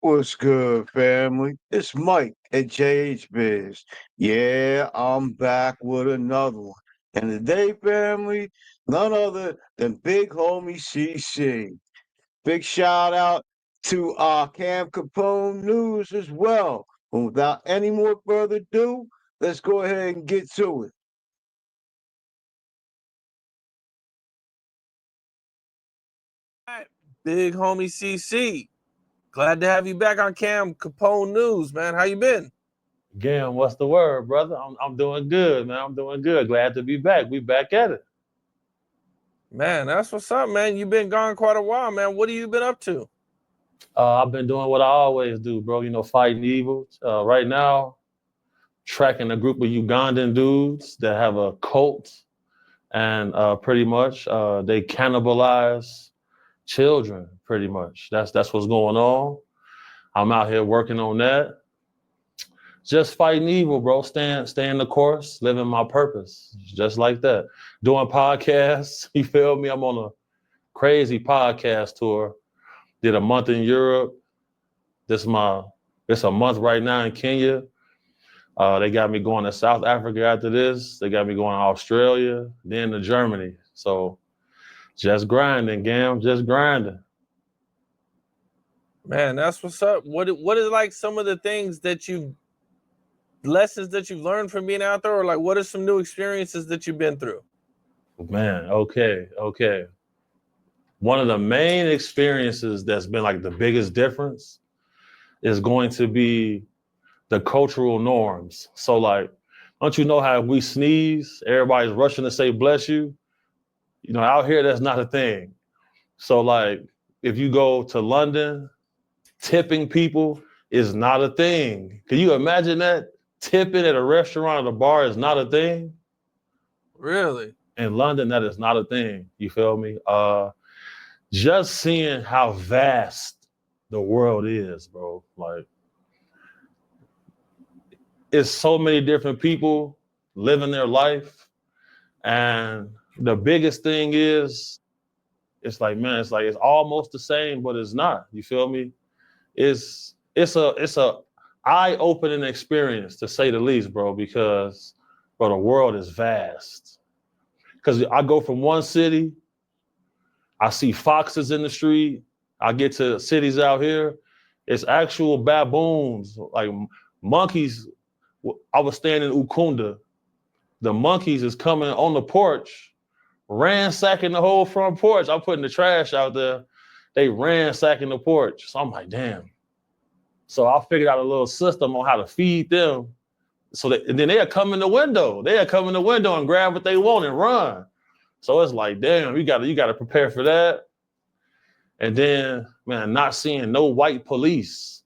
What's good, family? It's Mike at jhbizz. Yeah, I'm back with another one. And today, family, none other than big homie CC. Big shout out to Cam Capone News as well. And without any more further ado, let's go ahead and get to it. Right. Big homie CC. Glad to have you back on Cam Capone News, man. How you been? Again, what's the word, brother? I'm doing good, man. I'm doing good. Glad to be back. We back at it. Man, that's what's up, man. You've been gone quite a while, man. What have you been up to? I've been doing what I always do, bro. Fighting evil. Right now, tracking a group of Ugandan dudes that have a cult, and pretty much they cannibalize children. Pretty much, that's what's going on. I'm out here working on that. Just fighting evil, bro. Staying the course, living my purpose, just like that. Doing podcasts, you feel me? I'm on a crazy podcast tour. Did a month in Europe. It's a month right now in Kenya. They got me going to South Africa after this. They got me going to Australia, then to Germany. So just grinding, Gam, just grinding. Man, that's what's up. What is like some of the things lessons that you've learned from being out there, or like what are some new experiences that you've been through? Man, okay. One of the main experiences that's been like the biggest difference is going to be the cultural norms. So like, don't you know how if we sneeze, everybody's rushing to say bless you? Out here, that's not a thing. So like, if you go to London, tipping people is not a thing. Can you imagine that? Tipping at a restaurant or a bar is not a thing? Really? In London, that is not a thing. You feel me? Just seeing how vast the world is, bro. Like, it's so many different people living their life. And the biggest thing is, it's like, man, it's almost the same, but it's not. You feel me? It's a eye-opening experience to say the least, bro, because bro, the world is vast. Because I go from one city, I see foxes in the street. I get to cities out here, it's actual baboons, like monkeys. I was staying in Ukunda. The monkeys is coming on the porch, ransacking the whole front porch. I'm putting the trash out there. They ransacking the porch. So I'm like, damn. So I figured out a little system on how to feed them. And then they'll come in the window. They'll come in the window and grab what they want and run. So it's like, damn, you gotta prepare for that. And then, man, not seeing no white police.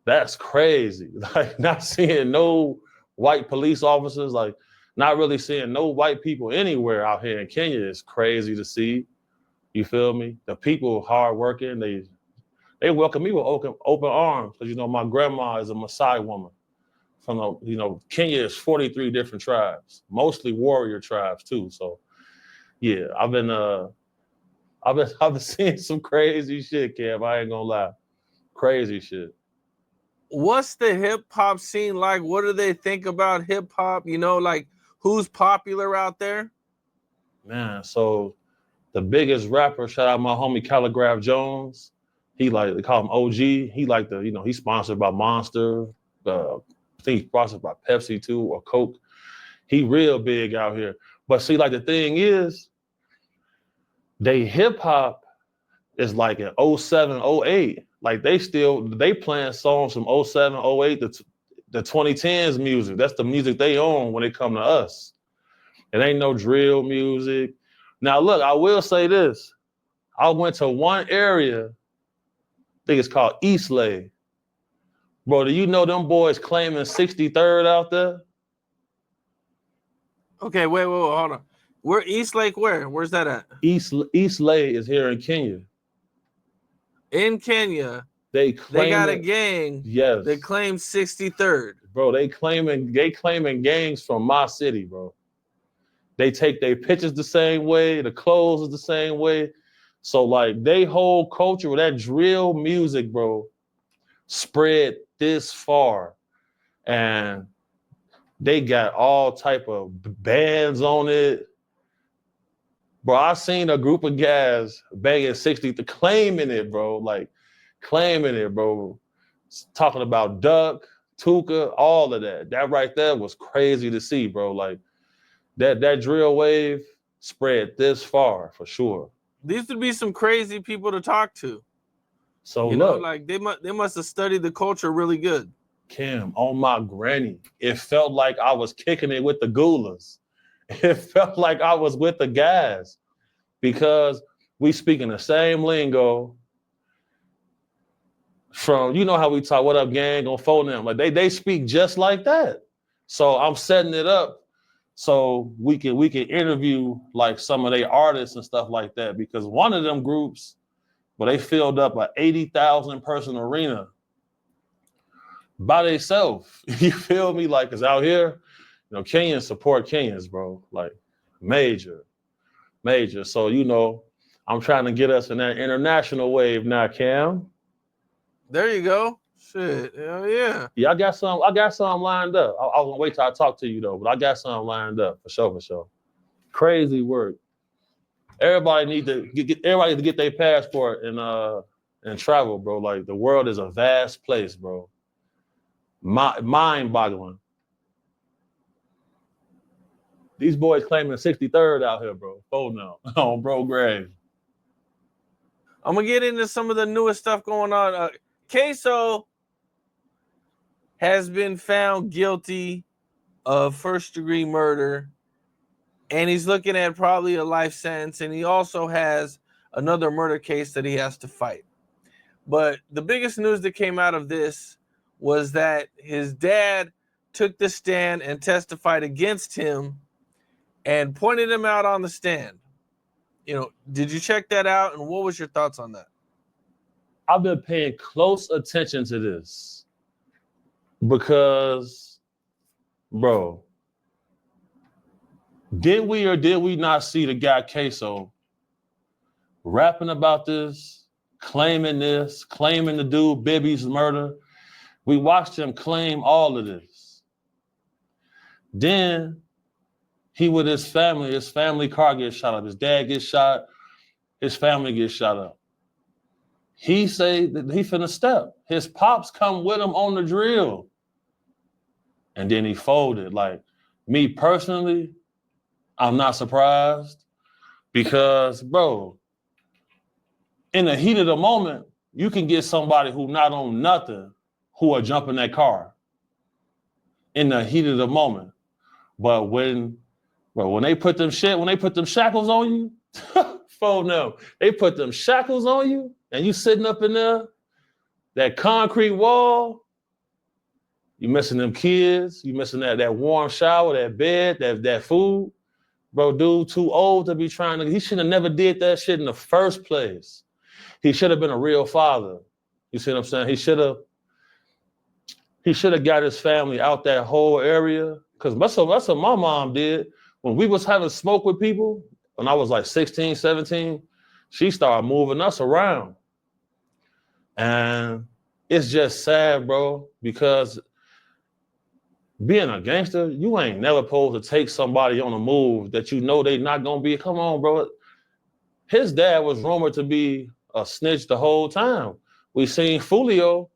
That's crazy. Like not seeing no white police officers, like not really seeing no white people anywhere out here in Kenya is crazy to see. You feel me? The people hardworking, they welcome me with open arms because my grandma is a Maasai woman. Kenya is 43 different tribes, mostly warrior tribes too. So yeah, I've been seeing some crazy shit, Kev. I ain't gonna lie, crazy shit. What's the hip hop scene like? What do they think about hip hop? Like who's popular out there? Man, so the biggest rapper, shout out my homie Calligraph Jones. They call him OG. He's sponsored by Monster. I think he's sponsored by Pepsi too, or Coke. He real big out here. But see, like the thing is, they hip hop is like in 07, 08. Like they playing songs from 07, 08 to the 2010s music. That's the music they own when it come to us. It ain't no drill music. Now look, I will say this. I went to one area, I think it's called Eastlake. Bro, do you know them boys claiming 63rd out there? Okay, wait, hold on. Where Eastlake? Where's that at? Eastlake is here in Kenya. In Kenya, they got a gang. Yes. They claim 63rd. Bro, they claiming gangs from my city, bro. They take their pictures the same way, the clothes is the same way. So like they whole culture with that drill music, bro, spread this far, and they got all type of bands on it. Bro, I seen a group of guys banging 60 to claiming it, bro. Like claiming it, bro. Talking about Duck, Tuka, all of that. That right there was crazy to see, bro. Like that drill wave spread this far for sure. These would be some crazy people to talk to. So You know, look, like they must have studied the culture really good. Kim, on my granny, it felt like I was kicking it with the Gulas. It felt like I was with the guys because we speaking the same lingo. From, you know how we talk, what up, gang, on phone them. Like they speak just like that. So I'm setting it up so we can interview like some of their artists and stuff like that, because one of them groups, well, they filled up a 80,000 person arena by themselves. You feel me? Like, cause out here, you know, Kenyans support Kenyans, bro. Like major. So, you know, I'm trying to get us in that international wave now, Cam. There you go. Shit. Hell yeah. Yeah, I got some lined up. I was gonna wait till I talk to you though, but I got some lined up for sure. Crazy work. Everybody need to get their passport and travel, bro. Like the world is a vast place, bro. Mind-boggling. These boys claiming 63rd out here, bro. Oh no, on bro grave. I'm gonna get into some of the newest stuff going on. Queso has been found guilty of first-degree murder, and he's looking at probably a life sentence, and he also has another murder case that he has to fight. But the biggest news that came out of this was that his dad took the stand and testified against him and pointed him out on the stand. You know, did you check that out, and what was your thoughts on that? I've been paying close attention to this because, bro, did we or did we not see the guy Queso rapping about this, claiming the dude Bibby's murder? We watched him claim all of this. Then he with his family car gets shot up. His dad gets shot, his family gets shot up. He say that he finna step. His pops come with him on the drill. And then he folded. Like, me personally, I'm not surprised because, bro, in the heat of the moment, you can get somebody who not on nothing who will jump in that car in the heat of the moment. But when they put them shackles on you, phone no, they put them shackles on you and you sitting up in there, that concrete wall, you missing them kids, you missing that warm shower, that bed, that food. Bro, dude too old to be he should have never did that shit in the first place. He should have been a real father. You see what I'm saying? He should have got his family out that whole area. Because that's what my mom did. When we was having smoke with people, when I was like 16, 17, she started moving us around. And it's just sad, bro, because being a gangster, you ain't never supposed to take somebody on a move that you know they not gonna be. Come on, bro. His dad was rumored to be a snitch the whole time. We seen Fulio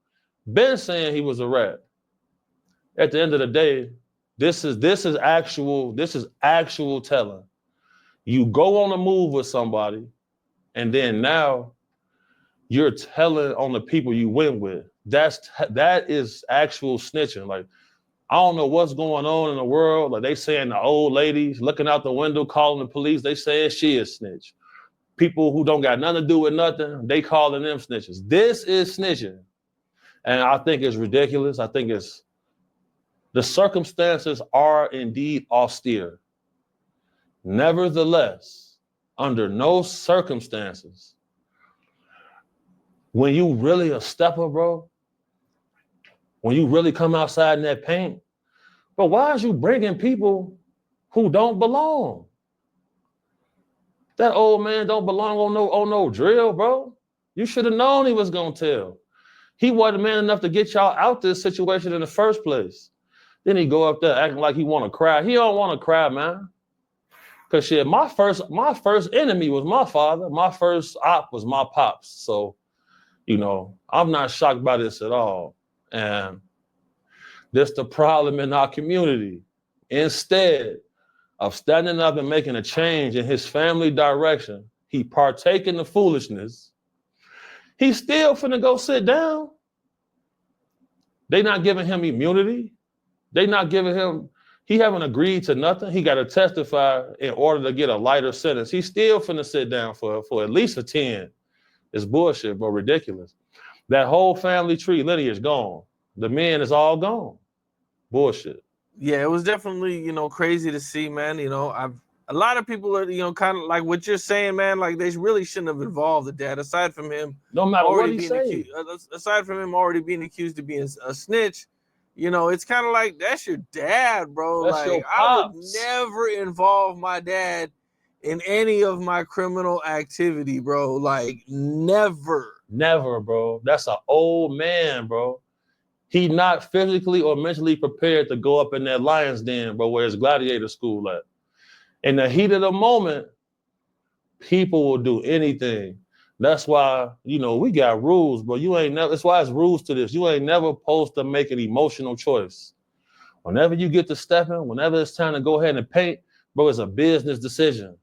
been saying he was a rat. At the end of the day, this is actual telling. You go on a move with somebody, and then now you're telling on the people you went with. That is actual snitching. Like, I don't know what's going on in the world. Like, they saying the old ladies looking out the window, calling the police, they saying she is snitch. People who don't got nothing to do with nothing, they calling them snitches. This is snitching. And I think it's ridiculous. I think the circumstances are indeed austere. Nevertheless, under no circumstances, when you really a stepper, bro, when you really come outside in that paint, bro, why is you bringing people who don't belong? That old man don't belong on no drill, bro. You should have known he was gonna tell. He wasn't man enough to get y'all out this situation in the first place. Then he go up there acting like he want to cry. He don't want to cry, man. Cause shit, my first enemy was my father. My first op was my pops. So, you know, I'm not shocked by this at all. And this the problem in our community. Instead of standing up and making a change in his family direction, he partake in the foolishness. He's still finna go sit down. They not giving him immunity. They not giving him, he haven't agreed to nothing. He got to testify in order to get a lighter sentence. He's still finna sit down for at least a 10. It's bullshit, but ridiculous. That whole family tree lineage gone. The men is all gone. Bullshit. Yeah, it was definitely, you know, crazy to see, man. You know, a lot of people are, you know, kind of like what you're saying, man. Like they really shouldn't have involved the dad, aside from him. No matter what he being say. aside from him already being accused of being a snitch. You know, it's kind of like that's your dad, bro. That's like your I would pops. never involve my dad in any of my criminal activity, bro. Like never. Never, bro. That's an old man, bro. He not physically or mentally prepared to go up in that lion's den, bro, where his gladiator school at. In the heat of the moment, people will do anything. That's why, you know, we got rules, bro. You ain't never, that's why it's rules to this. You ain't never supposed to make an emotional choice. Whenever you get to stepping, whenever it's time to go ahead and paint, bro, it's a business decision.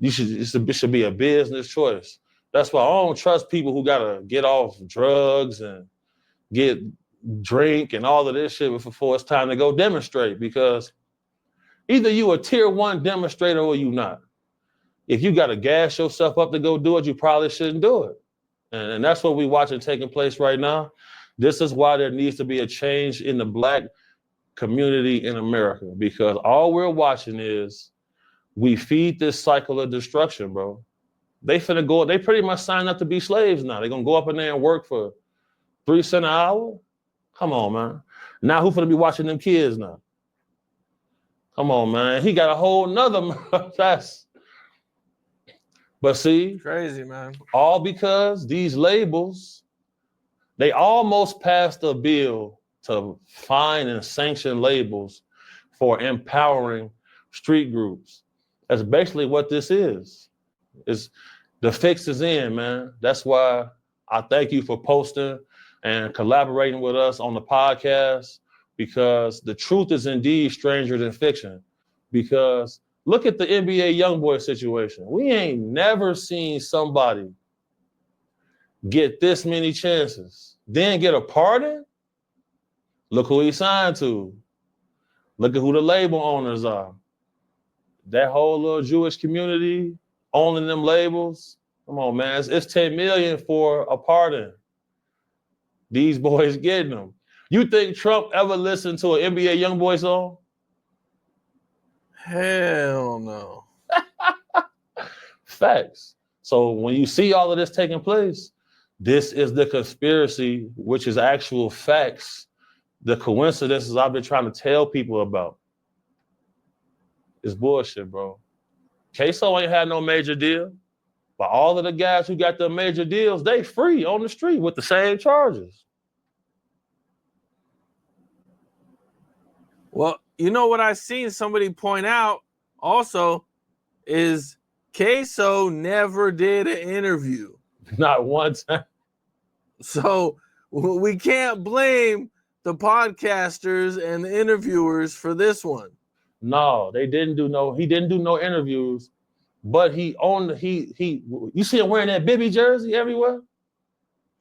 It should be a business choice. That's why I don't trust people who gotta get off drugs and get drink and all of this shit before it's time to go demonstrate, because either you a tier 1 demonstrator or you not. If you got to gas yourself up to go do it, you probably shouldn't do it. And that's what we're watching taking place right now. This is why there needs to be a change in the Black community in America, because all we're watching is we feed this cycle of destruction, bro. They pretty much signed up to be slaves now. They're going to go up in there and work for 3 cents an hour. Come on, man. Now who finna be watching them kids now? Come on, man. He got a whole nother But see, Crazy, man. all because these labels, they almost passed a bill to fine and sanction labels for empowering street groups. That's basically what this is. It's the fix is in, man. That's why I thank you for posting and collaborating with us on the podcast, because the truth is indeed stranger than fiction. Because look at the NBA YoungBoy situation. We ain't never seen somebody get this many chances, then get a pardon. Look who he signed to. Look at who the label owners are. That whole little Jewish community owning them labels. Come on, man. It's 10 million for a pardon. These boys getting them. You think Trump ever listened to an NBA YoungBoy song? Hell no. Facts. So when you see all of this taking place, this is the conspiracy, which is actual facts. The coincidences I've been trying to tell people about. It's bullshit, bro. Queso ain't had no major deal, but all of the guys who got the major deals, they free on the street with the same charges. Well, you know what I seen somebody point out also is Queso never did an interview. Not one time. So we can't blame the podcasters and the interviewers for this one. No, he didn't do no interviews, but you see him wearing that Bibby jersey everywhere?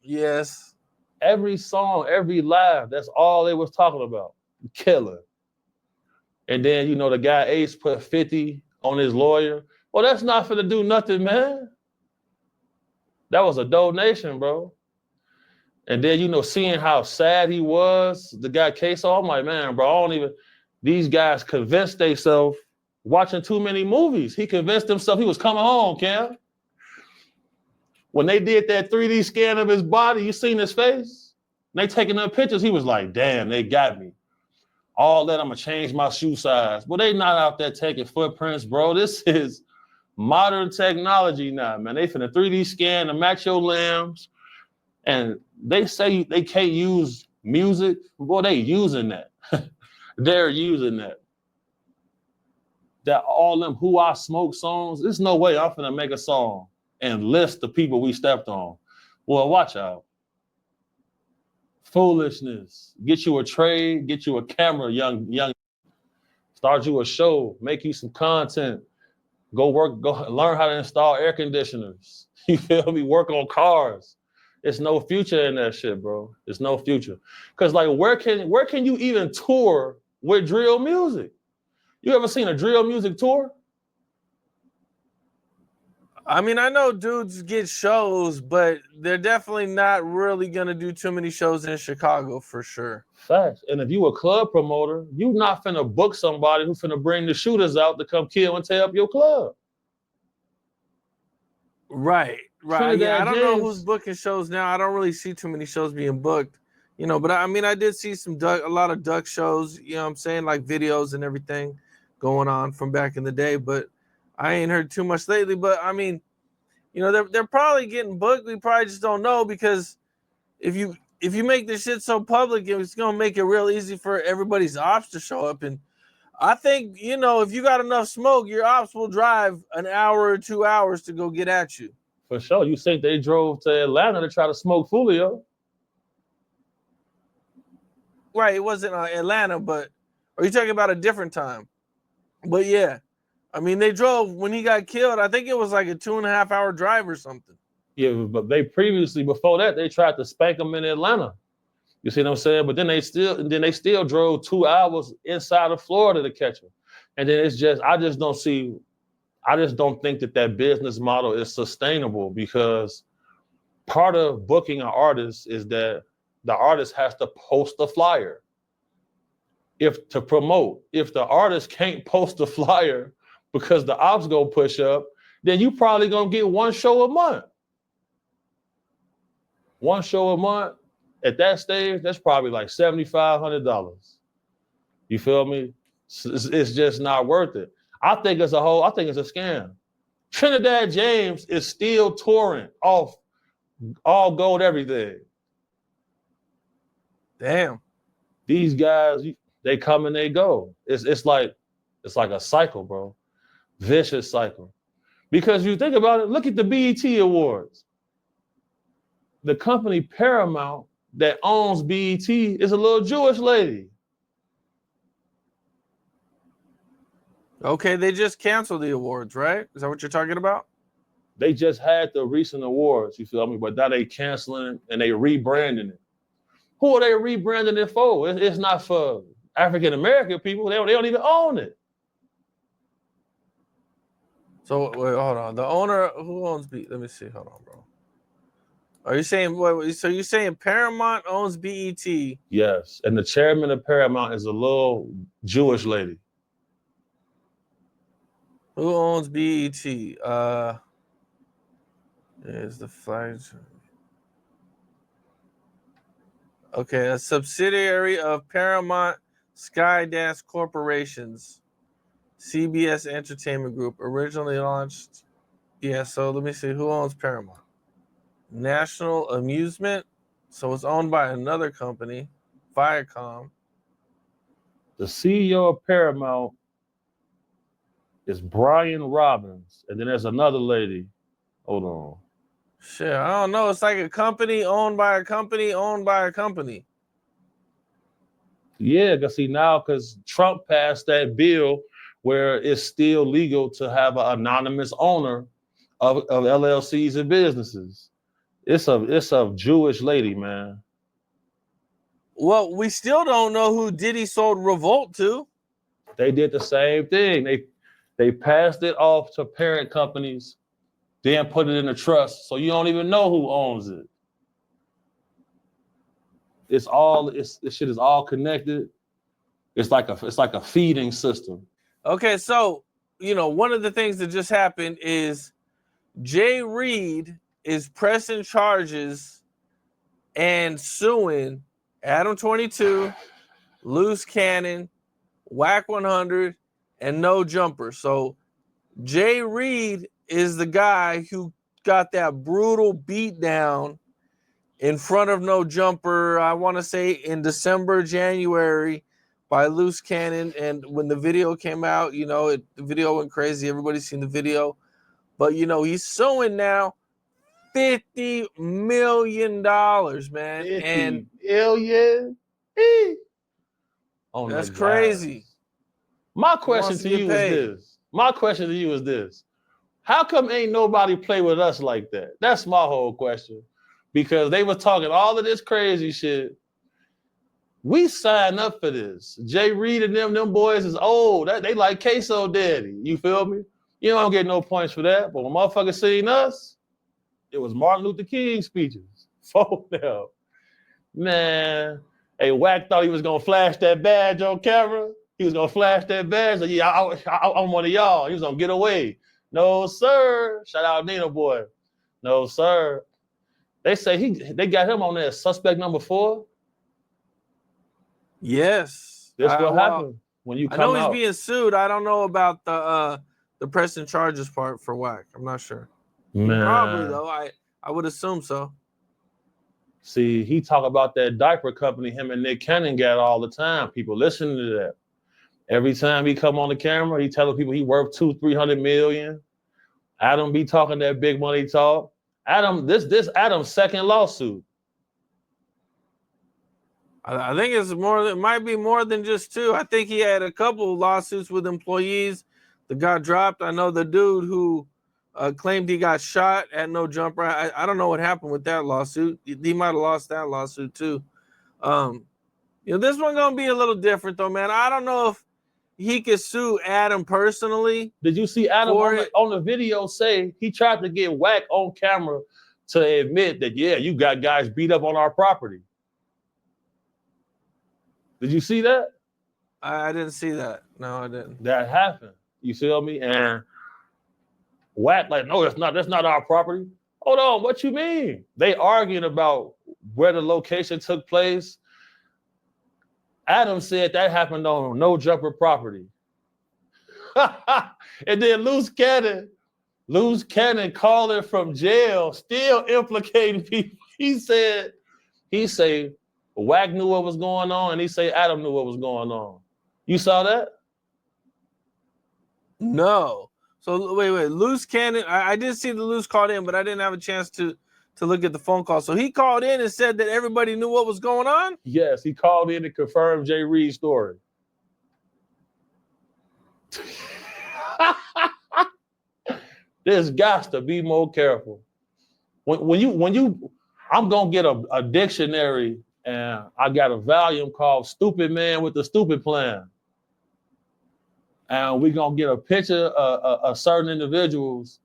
Yes. Every song, every live, that's all they was talking about. Killer. And then, you know, the guy Ace put 50 on his lawyer. Well, that's not for to do nothing, man. That was a donation, bro. And then, you know, seeing how sad he was, the guy Queso, I'm like, man, bro, these guys convinced themselves watching too many movies. He convinced himself he was coming home, Cam. When they did that 3D scan of his body, you seen his face? And they taking them pictures, he was like, damn, they got me. All that, I'm gonna change my shoe size. Well, they not out there taking footprints, bro. This is modern technology now, man. They finna 3D scan to match your limbs. And they say they can't use music. Well, they using that. They're using that. That all them Who I Smoke songs, there's no way I'm finna make a song and list the people we stepped on. Well, watch out. Foolishness. Get you a trade, get you a camera, young. Start you a show, make you some content. Go learn how to install air conditioners. You feel me? Work on cars. It's no future in that shit, bro. It's no future. Cause like where can you even tour with drill music? You ever seen a drill music tour? I mean, I know dudes get shows, but they're definitely not really gonna do too many shows in Chicago for sure. Facts. And if you a club promoter, you not finna book somebody who finna bring the shooters out to come kill and tear up your club. Right. Trinidad Yeah, I don't know James. who's booking shows now. I don't really see too many shows being booked, you know. But I mean, I did see a lot of duck shows. You know what I'm saying, like videos and everything going on from back in the day. But I ain't heard too much lately. But I mean, you know, they're probably getting booked. We probably just don't know because if you make this shit so public, it's gonna make it real easy for everybody's ops to show up. And I think, you know, if you got enough smoke, your ops will drive an hour or 2 hours to go get at you. For sure. You think they drove to Atlanta to try to smoke Fulio? Right, it wasn't Atlanta, but are you talking about a different time? But yeah, I mean, they drove when he got killed. I think it was like a 2.5 hour drive or something. Yeah, but they previously, before that, they tried to spank him in Atlanta. You see what I'm saying? But then they still drove 2 hours inside of Florida to catch him. And then I just don't think that business model is sustainable because part of booking an artist is that the artist has to post a flyer to promote. If the artist can't post a flyer because the ops go push up, then you probably gonna get one show a month. One show a month at that stage, that's probably like $7,500. You feel me? It's just not worth it. I think it's a scam. Trinidad James is still touring off all gold everything. Damn. These guys, they come and they go. It's like a cycle, bro. Vicious cycle. Because you think about it, look at the BET Awards. The company Paramount that owns BET is a little Jewish lady. Okay, they just canceled the awards, right? Is that what you're talking about? They just had the recent awards, you feel me? But now they canceling it and they rebranding it. Who are they rebranding it for? It's not for African American people. They don't even own it. So wait, hold on. The owner who owns BET? Let me see. Hold on, bro. Are you saying so you're saying Paramount owns BET? Yes, and the chairman of Paramount is a little Jewish lady. Who owns BET? Is the flag? Okay, a subsidiary of Paramount Skydance Corporations, CBS Entertainment Group, originally launched. Yeah, so let me see who owns Paramount. National Amusement, so it's owned by another company, Viacom. The CEO of Paramount is Brian Robbins, and then there's another lady. Hold on. Shit, I don't know. It's like a company owned by a company owned by a company. Yeah, because Trump passed that bill where it's still legal to have an anonymous owner of LLCs and businesses. It's a Jewish lady, man. Well, we still don't know who Diddy sold Revolt to. They did the same thing. They passed it off to parent companies, then put it in a trust, so you don't even know who owns it. This shit is all connected. It's like a feeding system. Okay, so one of the things that just happened is Jay Reed is pressing charges and suing Adam 22, Loose Cannon, Whack 100, and No Jumper. So Jay Reed is the guy who got that brutal beat down in front of No Jumper, I want to say in December, January, by Loose Cannon. And when the video came out, you know, the video went crazy. Everybody's seen the video. But, you know, he's suing now $50 million, man. 50 And million. On that's the crazy. guys. My He question wants to to get you paid. is this. My question to you is this. How come ain't nobody play with us like that? That's my whole question. Because they were talking all of this crazy shit. We signed up for this. Jay Reed and them boys is old. They like queso daddy. You feel me? You don't get no points for that. But when motherfuckers seen us, it was Martin Luther King speeches. Fuck them. Man. Hey, Wack thought he was gonna flash that badge on camera. He was gonna flash that badge. Like, yeah, I'm one of y'all. He was gonna get away. No, sir. Shout out Nino boy. No, sir. They say they got him on there as suspect number 4. Yes. This what happened when you I come know he's out. being sued. I don't know about the pressing charges part for Wack. I'm not sure. Man. Probably though. I would assume so. See, he talk about that diaper company him and Nick Cannon got all the time. People listening to that. Every time he come on the camera, he telling people he worth $200-300 million. Adam be talking that big money talk. Adam, this Adam's second lawsuit. I think it's more. It might be more than just 2. I think he had a couple lawsuits with employees that got dropped. I know the dude who claimed he got shot at No Jumper. I don't know what happened with that lawsuit. He might have lost that lawsuit too. You know, this one gonna be a little different though, man. I don't know if he could sue Adam personally. Did you see Adam on the video say he tried to get Wack on camera to admit that, yeah, you got guys beat up on our property? Did you see that? I didn't see that. No, I didn't. That happened. You feel me? And Wack like, no, that's not our property. Hold on, what you mean? They arguing about where the location took place. Adam said that happened on No Jumper property. And then Loose Cannon calling from jail, still implicating people. He say Wack knew what was going on, and he say Adam knew what was going on. You saw that? No. So wait. Loose Cannon. I did see the Loose called in, but I didn't have a chance to look at the phone call. So he called in and said that everybody knew what was going on? Yes, he called in to confirm Jay Reed's story. There's got to be more careful. When you, I'm gonna get a dictionary, and I got a volume called "Stupid Man with the Stupid Plan," and we're gonna get a picture of certain individuals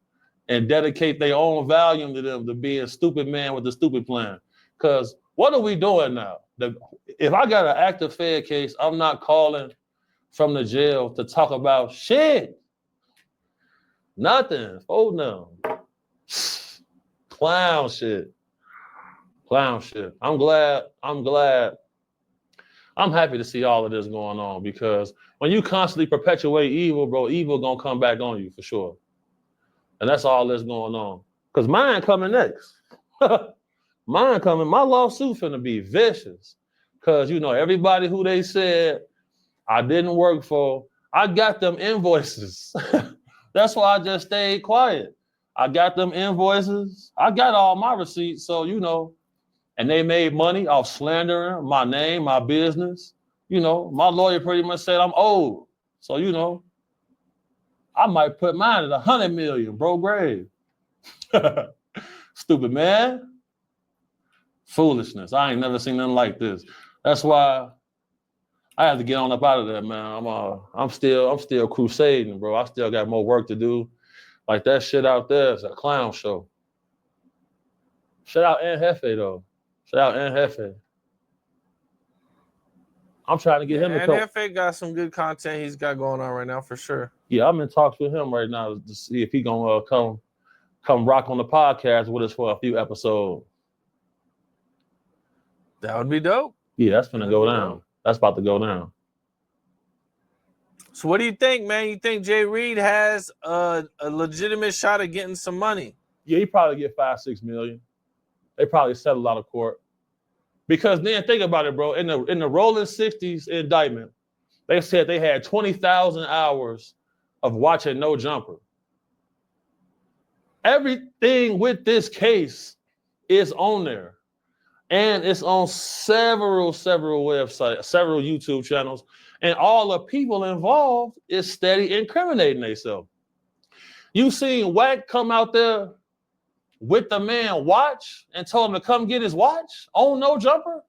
and dedicate their own volume to them to being stupid man with the stupid plan. Because what are we doing now? If I got an active Fed case, I'm not calling from the jail to talk about shit. Nothing. Oh no. Clown shit. I'm glad. I'm happy to see all of this going on, because when you constantly perpetuate evil, bro, evil gonna come back on you for sure. And that's all that's going on. Because mine coming next. My lawsuit finna be vicious. Because, you know, everybody who they said I didn't work for, I got them invoices. That's why I just stayed quiet. I got them invoices. I got all my receipts. So, you know, and they made money off slandering my name, my business. You know, my lawyer pretty much said I'm old. So, you know, I might put mine at 100 million, bro, grave. Stupid man. Foolishness. I ain't never seen nothing like this. That's why I have to get on up out of there, man. I'm still crusading, bro. I still got more work to do. Like that shit out there is a clown show. Shout out N Jefe though. Shout out N Jefe. I'm trying to get him to come. And Jefe got some good content he's got going on right now for sure. Yeah, I'm in talks with him right now to see if he gonna come rock on the podcast with us for a few episodes. That would be dope. Yeah, that's gonna go down. That's about to go down. So what do you think, man? You think Jay Reed has a legitimate shot at getting some money? Yeah, he probably get $5-6 million. They probably settled out of court. Because then think about it, bro. In the rolling 60s indictment, they said they had 20,000 hours of watching No Jumper. Everything with this case is on there. And it's on several websites, several YouTube channels. And all the people involved is steady incriminating themselves. You seen Wack come out there with the man watch and told him to come get his watch on No Jumper?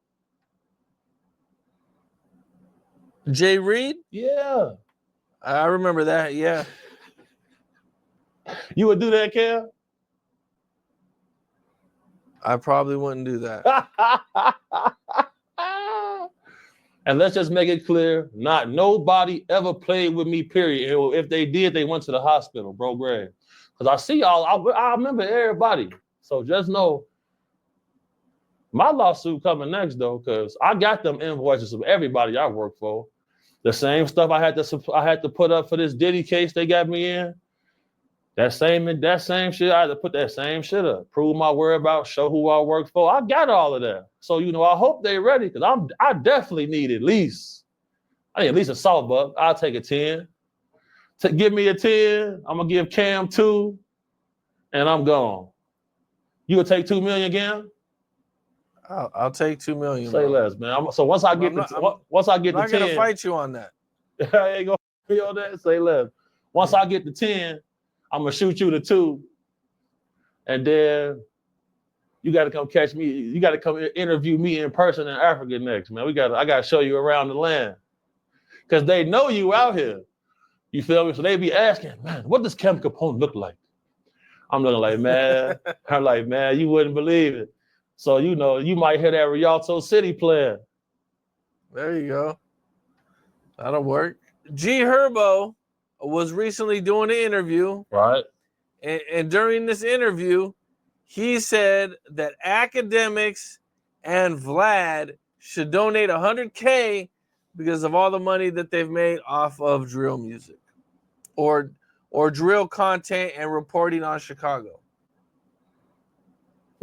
Jay Reed? Yeah. I remember that, yeah. You would do that, Cam? I probably wouldn't do that. And let's just make it clear, not nobody ever played with me, period. If they did, they went to the hospital, bro, Greg. Because I see y'all, I remember everybody. So just know, my lawsuit coming next, though, because I got them invoices of everybody I work for. The same stuff I had to put up for this Diddy case they got me in. That same shit, I had to put that same shit up. Prove my whereabouts, show who I work for. I got all of that. So, I hope they ready, because I definitely need I need at least a salt buck. I'll take a 10. Give me a 10, I'm going to give Cam 2, and I'm gone. You would take $2 million again? I'll take $2 million. Say less, man. So once I get the 10, I'm not gonna fight you on that. I ain't gonna be on that. Say less. Once I get the 10, I'm gonna shoot you the 2, and then you got to come catch me. You got to come interview me in person in Africa next, man. I gotta show you around the land, because they know you out here. You feel me? So they be asking, man, what does Cam Capone look like? I'm looking like, man. I'm like, man, you wouldn't believe it. So, you might hear that Rialto City playing. There you go. That'll work. G Herbo was recently doing an interview. Right. And during this interview, he said that academics and Vlad should donate $100K because of all the money that they've made off of drill music or drill content and reporting on Chicago.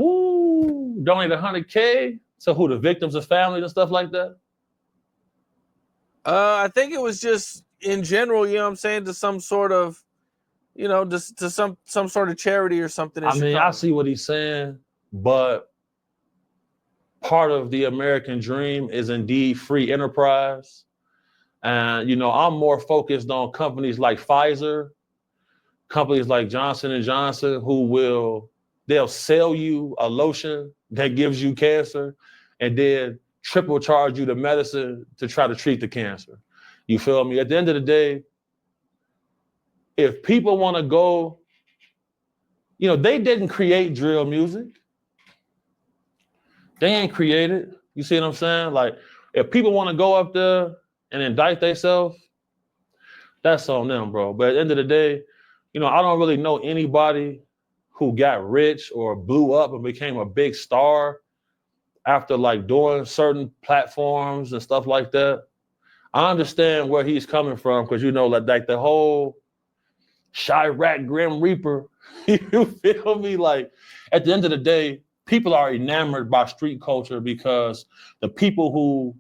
Ooh, donate $100K to who? The victims of families and stuff like that? I think it was just in general, you know what I'm saying, to some sort of, just to some sort of charity or something. I mean, I see what he's saying, but part of the American dream is indeed free enterprise. And, I'm more focused on companies like Pfizer, companies like Johnson & Johnson, they'll sell you a lotion that gives you cancer and then triple charge you the medicine to try to treat the cancer. You feel me? At the end of the day, if people want to go, they didn't create drill music. They ain't created. You see what I'm saying? Like, if people want to go up there and indict themselves, that's on them, bro. But at the end of the day, I don't really know anybody who got rich or blew up and became a big star after like doing certain platforms and stuff like that. I understand where he's coming from, because like the whole Chirac Grim Reaper, you feel me? Like, at the end of the day, people are enamored by street culture because the people who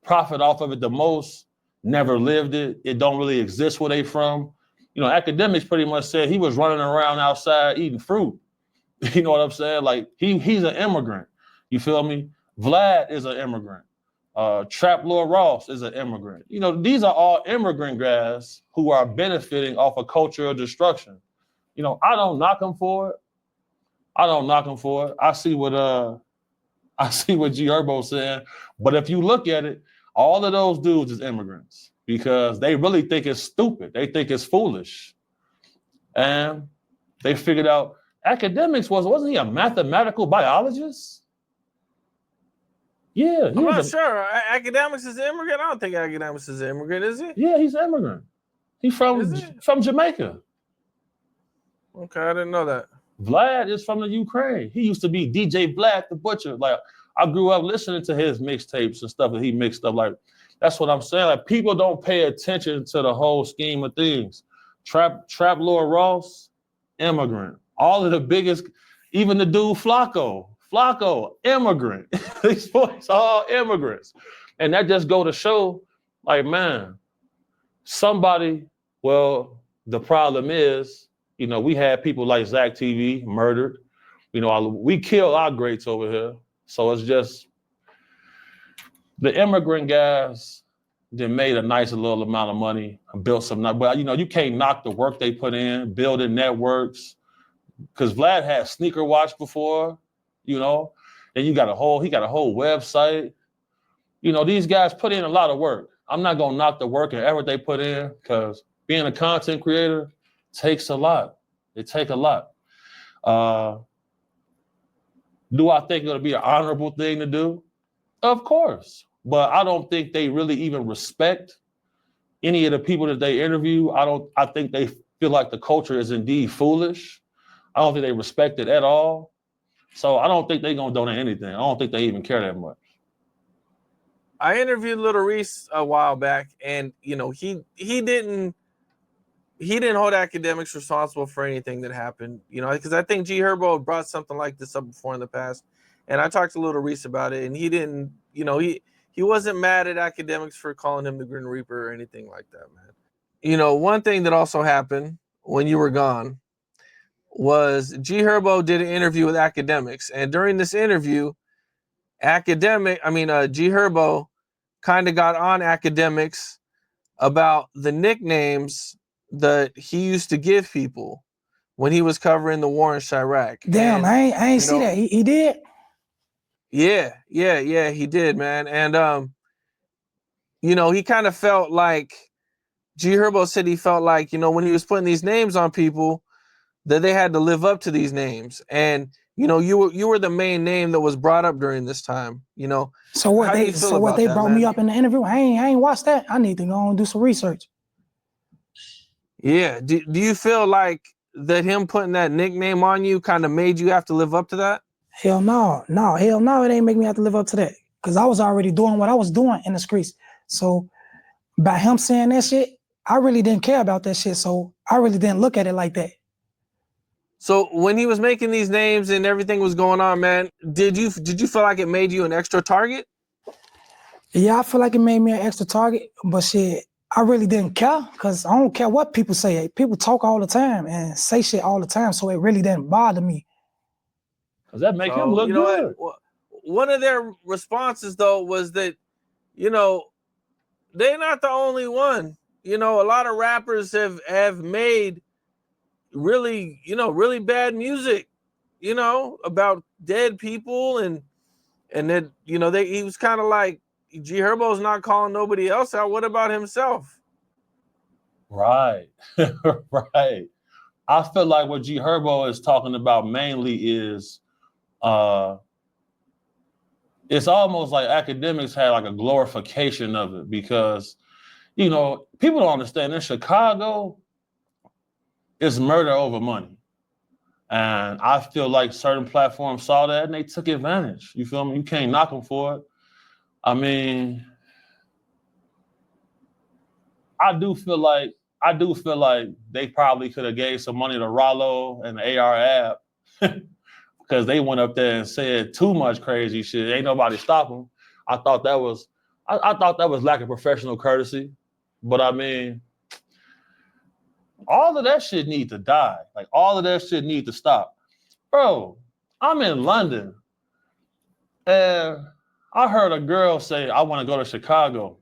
profit off of it the most never lived it. It don't really exist where they from. Academics pretty much said he was running around outside eating fruit. You know what I'm saying? Like, he's an immigrant. You feel me? Vlad is an immigrant. Trap Lord Ross is an immigrant. These are all immigrant guys who are benefiting off a culture of destruction. I don't knock them for it. I see what G Herbo's saying. But if you look at it, all of those dudes is immigrants, because they really think it's stupid. They think it's foolish. And they figured out academics wasn't he a mathematical biologist? Yeah. I'm not sure. Academics is an immigrant? I don't think academics is an immigrant, is he? Yeah, he's an immigrant. He's from Jamaica. Okay, I didn't know that. Vlad is from the Ukraine. He used to be DJ Vlad the Butcher. Like, I grew up listening to his mixtapes and stuff that he mixed up. Like, that's what I'm saying. Like, people don't pay attention to the whole scheme of things. Trap Lord Ross, immigrant. All of the biggest, even the dude Flacco Flacco, immigrant. These boys all immigrants. And that just go to show, like, man, somebody, well, the problem is, you know, we had people like Zach TV murdered. You know, we kill our greats over here. So it's just the immigrant guys that made a nice little amount of money and built some, but you know, you can't knock the work they put in, building networks. Because Vlad had Sneaker Watch before, you know, and he got a whole website. You know, these guys put in a lot of work. I'm not gonna knock the work and effort they put in, because being a content creator takes a lot. It takes a lot. Do I think it'll be an honorable thing to do? Of course. But I don't think they really even respect any of the people that they interview. I think they feel like the culture is indeed foolish. I don't think they respect it at all. So I don't think they're gonna donate anything. I don't think they even care that much. I interviewed Little Reese a while back, and you know, he didn't hold academics responsible for anything that happened, you know, because I think G Herbo brought something like this up before in the past. And I talked to Little Reese about it, and he didn't, you know, he wasn't mad at academics for calling him the Grim Reaper or anything like that, man. You know, one thing that also happened when you were gone was G Herbo did an interview with academics, and during this interview, G Herbo kind of got on academics about the nicknames that he used to give people when he was covering the war in Chirac. Damn, and, I ain't see that. He did? Yeah, he did, man. And you know, he kind of felt like, G Herbo said he felt like, you know, when he was putting these names on people, that they had to live up to these names. And you know, you were the main name that was brought up during this time, you know. So what they brought me up in the interview? I ain't watched that. I need to go and do some research. Yeah. Do you feel like that him putting that nickname on you kind of made you have to live up to that? Hell no. It ain't make me have to live up to that. Because I was already doing what I was doing in the streets. So by him saying that shit, I really didn't care about that shit. So I really didn't look at it like that. So when he was making these names and everything was going on, man, did you feel like it made you an extra target? Yeah, I feel like it made me an extra target, but shit, I really didn't care, because I don't care what people say. People talk all the time and say shit all the time, so it really didn't bother me. Does that make him look good? What? One of their responses, though, was that, you know, they're not the only one. You know, a lot of rappers have made really bad music, you know, about dead people, and that, you know, he was kind of like, G Herbo's not calling nobody else out. What about himself? Right. Right. I feel like what G Herbo is talking about mainly is it's almost like academics had like a glorification of it, because, you know, people don't understand, in Chicago, it's murder over money. And I feel like certain platforms saw that and they took advantage. You feel me? You can't knock them for it. I mean, I do feel like they probably could have gave some money to Rollo and the AR app because they went up there and said too much crazy shit. Ain't nobody stop them. I thought that was lack of professional courtesy. But I mean, all of that shit need to die. Like, all of that shit need to stop. Bro, I'm in London and I heard a girl say, I want to go to Chicago.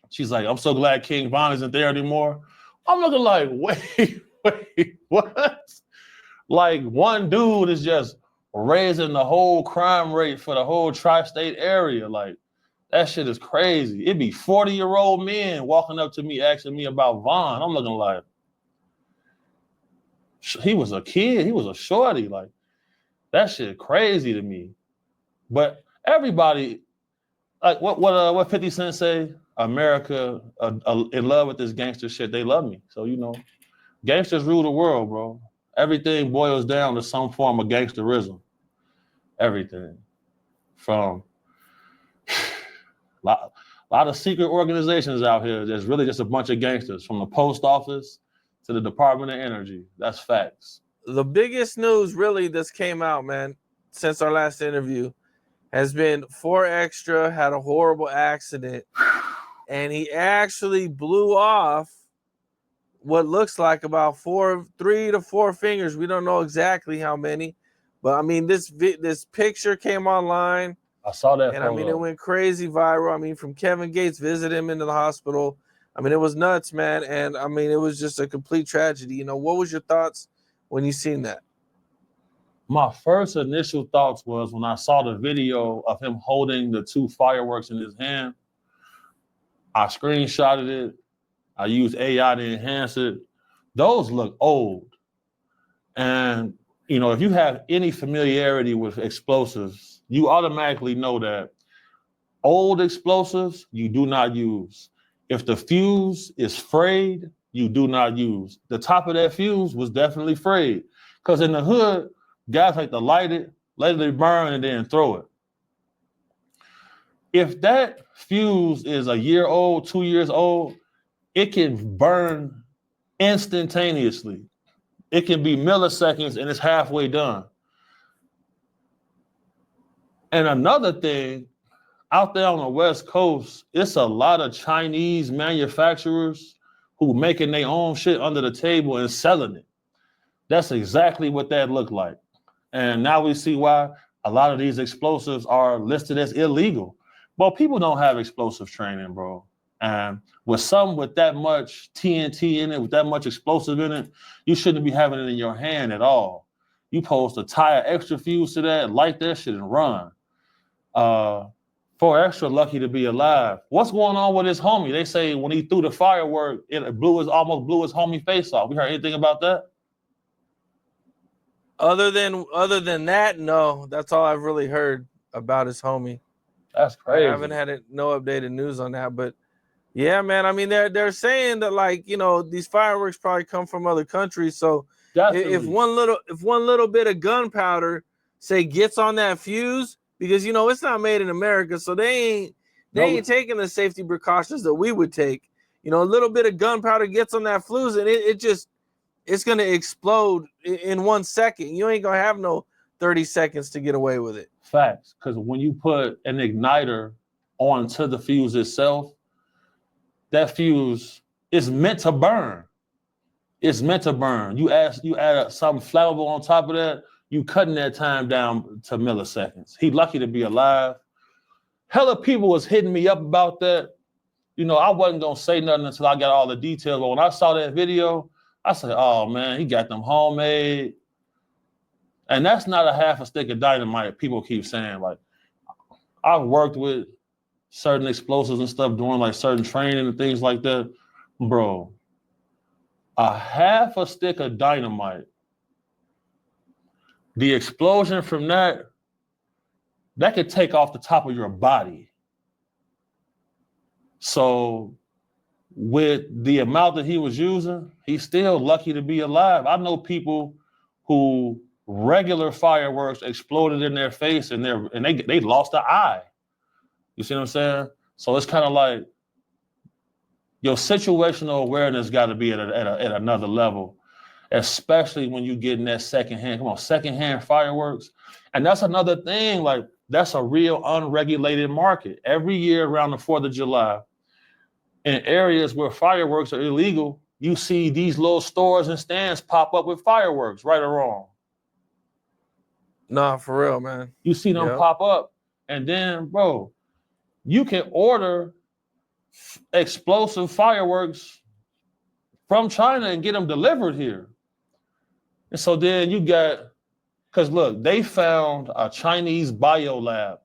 She's like, I'm so glad King Von isn't there anymore. I'm looking like, wait, what? Like, one dude is just raising the whole crime rate for the whole tri-state area. Like, that shit is crazy. It'd be 40-year-old men walking up to me asking me about Von. I'm looking like, he was a kid. He was a shorty. Like, that shit crazy to me. But everybody, like what 50 Cent say? America in love with this gangster shit. They love me. So, you know, gangsters rule the world, bro. Everything boils down to some form of gangsterism. Everything. From a lot of secret organizations out here. There's really just a bunch of gangsters, from the post office to the Department of Energy. That's facts. The biggest news really that's came out, man, since our last interview has been 4 Extra had a horrible accident, and he actually blew off what looks like about 3 to 4 fingers. We don't know exactly how many, but I mean, this picture came online. I saw that, and I mean, it went crazy viral. I mean, from Kevin Gates visited him into the hospital. I mean, it was nuts, man. And I mean, it was just a complete tragedy. You know, what was your thoughts when you seen that? My first initial thoughts was when I saw the video of him holding the 2 fireworks in his hand. I screenshotted it. I used AI to enhance it. Those look old. And, you know, if you have any familiarity with explosives, you automatically know that old explosives, you do not use. If the fuse is frayed, you do not use. The top of that fuse was definitely frayed. Because in the hood, guys like to light it, let it burn, and then throw it. If that fuse is a year old, 2 years old, it can burn instantaneously. It can be milliseconds and it's halfway done. And another thing, out there on the West Coast, it's a lot of Chinese manufacturers who making their own shit under the table and selling it. That's exactly what that looked like. And now we see why a lot of these explosives are listed as illegal. Well, people don't have explosive training, bro. And with that much TNT in it, with that much explosive in it, you shouldn't be having it in your hand at all. You supposed to tie an extra fuse to that, light that shit and run. 4 Extra lucky to be alive. What's going on with his homie? They say when he threw the firework, it almost blew his homie face off. We heard anything about that? Other than that, no. That's all I've really heard about his homie. That's crazy. I haven't had no updated news on that, but yeah, man. I mean, they're saying that, like, you know, these fireworks probably come from other countries. So if one little bit of gunpowder, say, gets on that fuse, because you know it's not made in America, so they ain't taking the safety precautions that we would take. You know, a little bit of gunpowder gets on that fuse, and it's gonna explode in 1 second. You ain't gonna have no 30 seconds to get away with it. Facts, because when you put an igniter onto the fuse itself, that fuse is meant to burn. It's meant to burn. You add something flammable on top of that, you cutting that time down to milliseconds. He lucky to be alive. Hella people was hitting me up about that. You know, I wasn't gonna say nothing until I got all the details, but when I saw that video, I said, oh man, he got them homemade. And that's not a half a stick of dynamite. People keep saying, like, I've worked with certain explosives and stuff, doing like certain training and things like that. Bro, a half a stick of dynamite, the explosion from that could take off the top of your body. So with the amount that he was using, he's still lucky to be alive. I know people who regular fireworks exploded in their face and they lost an eye. You see what I'm saying? So it's kind of like your situational awareness got to be at another level, especially when you get in that secondhand fireworks. And that's another thing, like that's a real unregulated market. Every year around the 4th of July, in areas where fireworks are illegal, you see these little stores and stands pop up with fireworks, right or wrong. Nah, for real, man. You see them pop up, and then, bro, you can order explosive fireworks from China and get them delivered here. And so then you got, because look, they found a Chinese biolab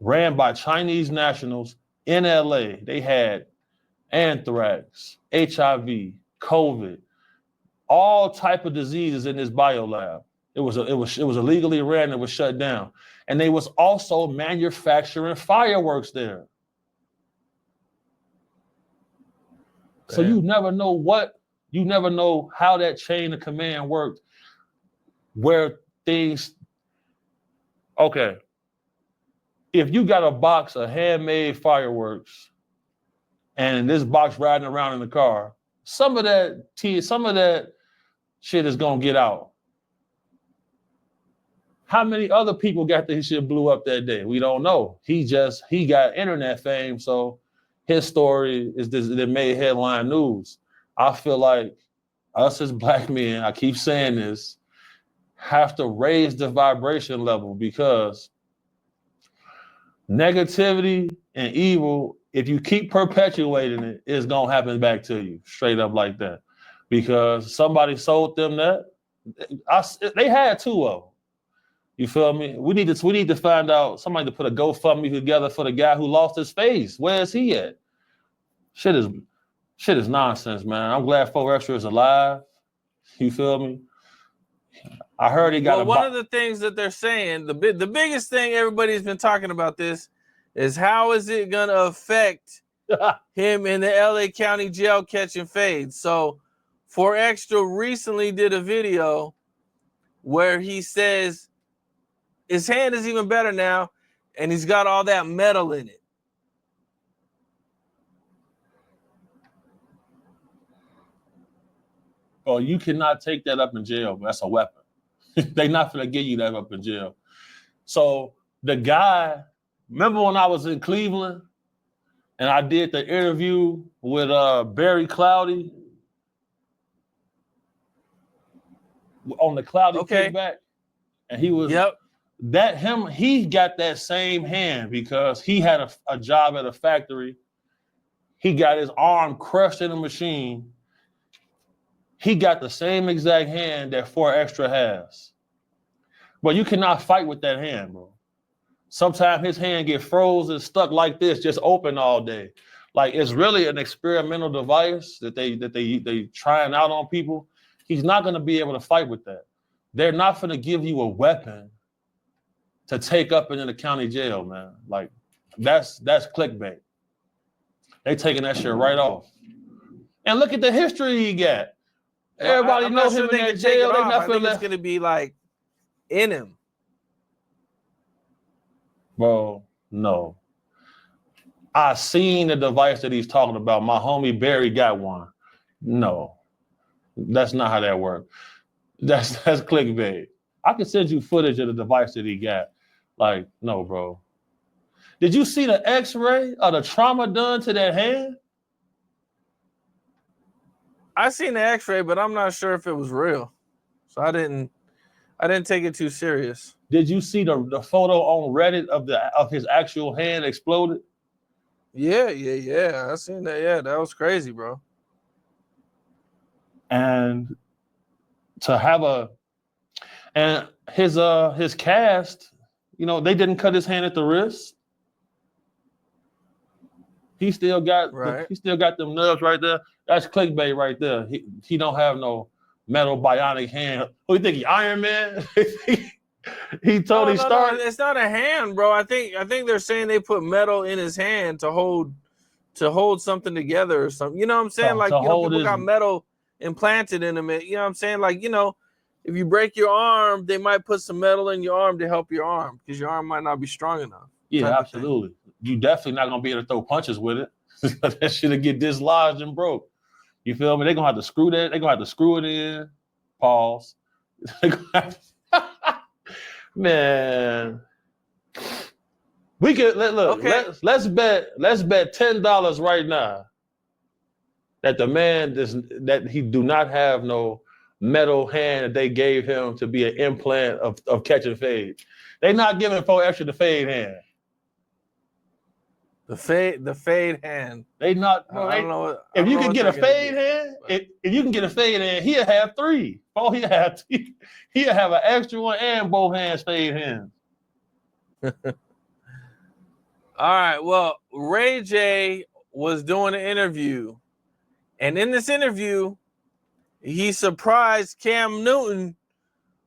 ran by Chinese nationals in LA. They had anthrax, HIV, COVID, all type of diseases in this biolab. It was illegally ran. It was shut down, and they was also manufacturing fireworks there. Damn. So you never know how that chain of command worked. Where things, okay, if you got a box of handmade fireworks, and this box riding around in the car, some of that shit is gonna get out. How many other people got this shit blew up that day? We don't know. He got internet fame, so his story is this that made headline news. I feel like us as black men, I keep saying this, have to raise the vibration level because negativity and evil, if you keep perpetuating it, it's gonna happen back to you, straight up like that. Because somebody sold them that. They had two of them. You feel me? We need to find out somebody to put a GoFundMe together for the guy who lost his face. Where is he at? Shit is nonsense, man. I'm glad 4 Extra is alive. You feel me? I heard he got one of the things that they're saying, the biggest thing everybody's been talking about this is how is it going to affect him in the LA County jail catching fades. So 4 Extra recently did a video where he says his hand is even better now and he's got all that metal in it. Oh, you cannot take that up in jail. That's a weapon. They're not going to give you that up in jail. So the guy, remember when I was in Cleveland and I did the interview with Barry Cloudy on the Cloudy Kickback? And he was, he got that same hand because he had a job at a factory. He got his arm crushed in a machine. He got the same exact hand that 4 Extra has. But you cannot fight with that hand, bro. Sometimes his hand get frozen, stuck like this, just open all day. Like it's really an experimental device that they trying out on people. He's not gonna be able to fight with that. They're not gonna give you a weapon to take up into the county jail, man. Like that's clickbait. They taking that shit right off. And look at the history he got. Everybody knows him in that jail. I think it's gonna be like in him. Bro, no. I seen the device that he's talking about. My homie Barry got one. No, that's not how that works. That's clickbait. I can send you footage of the device that he got. Like, no, bro. Did you see the X-ray of the trauma done to that hand? I seen the X-ray, but I'm not sure if it was real. So I didn't take it too serious. Did you see the photo on Reddit of his actual hand exploded? Yeah. I seen that. Yeah, that was crazy, bro. And to have his cast, you know, they didn't cut his hand at the wrist. He still got them nerves right there. That's clickbait right there. He don't have no metal bionic hand. Who you think he Iron Man? He Tony Stark. No, it's not a hand, bro. I think they're saying they put metal in his hand to hold something together or something. You know what I'm saying? Like people got metal implanted in them. You know what I'm saying? Like, you know, if you break your arm, they might put some metal in your arm to help your arm because your arm might not be strong enough. Yeah, absolutely. You definitely not gonna be able to throw punches with it. That shit'll get dislodged and broke. You feel me? They're gonna have to screw that. They're gonna have to screw it in. Pause. Man, we could look. Okay. Let's bet $10 right now that the man that he do not have no metal hand that they gave him to be an implant of catching fade. They not giving 4 Extra the fade hand. The fade hand. They not. Bro, I don't know. If you can get a fade hand, if you can get a fade hand, he'll have 3. Oh, he'll have an extra one and both hands fade hands. All right. Well, Ray J was doing an interview, and in this interview, he surprised Cam Newton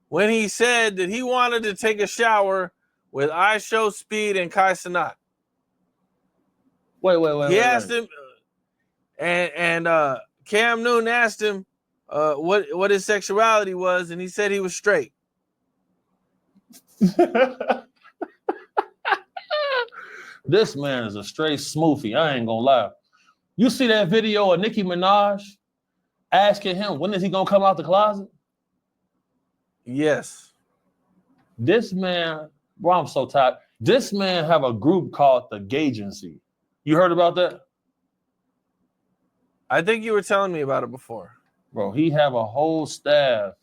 when he said that he wanted to take a shower with IShow Speed and Kai Cenat. Wait. He asked him, and Cam Newton asked him what his sexuality was, and he said he was straight. This man is a straight smoothie. I ain't gonna lie. You see that video of Nicki Minaj asking him when is he gonna come out the closet? Yes. This man, bro, I'm so tired. This man have a group called the Gagency. You heard about that? I think you were telling me about it before. Bro, he have a whole staff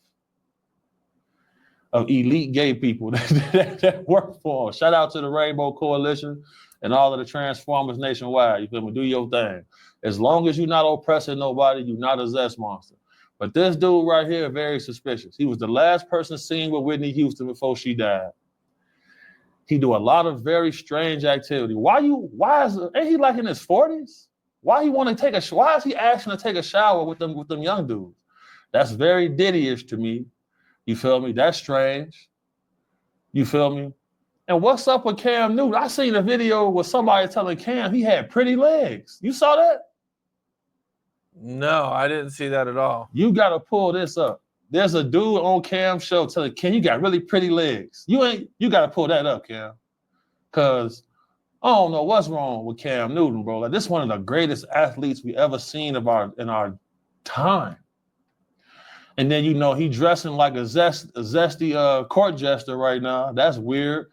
of elite gay people that work for him. Shout out to the Rainbow Coalition and all of the Transformers nationwide. You feel me? Do your thing. As long as you're not oppressing nobody, you're not a zest monster. But this dude right here, very suspicious. He was the last person seen with Whitney Houston before she died. He do a lot of very strange activity. Ain't he like in his 40s? Why is he asking to take a shower with them young dudes? That's very Diddy-ish to me. You feel me? That's strange. You feel me? And what's up with Cam Newton? I seen a video with somebody telling Cam he had pretty legs. You saw that? No, I didn't see that at all. You gotta pull this up. There's a dude on Cam's show telling Cam, you got really pretty legs. You gotta pull that up, Cam. Cause I don't know what's wrong with Cam Newton, bro. Like, this is one of the greatest athletes we ever seen in our time. And then, he dressing like a zesty court jester right now. That's weird.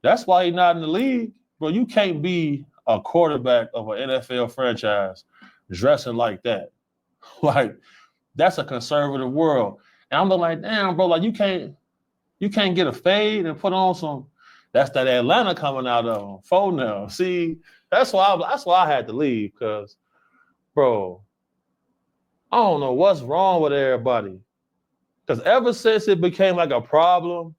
That's why he's not in the league. Bro, you can't be a quarterback of an NFL franchise dressing like that. Like, that's a conservative world. And I'm like, damn, bro, like you can't get a fade and put on some. That's that Atlanta coming out of him. Phone now. See, that's why I had to leave, because, bro, I don't know what's wrong with everybody. Because ever since it became like a problem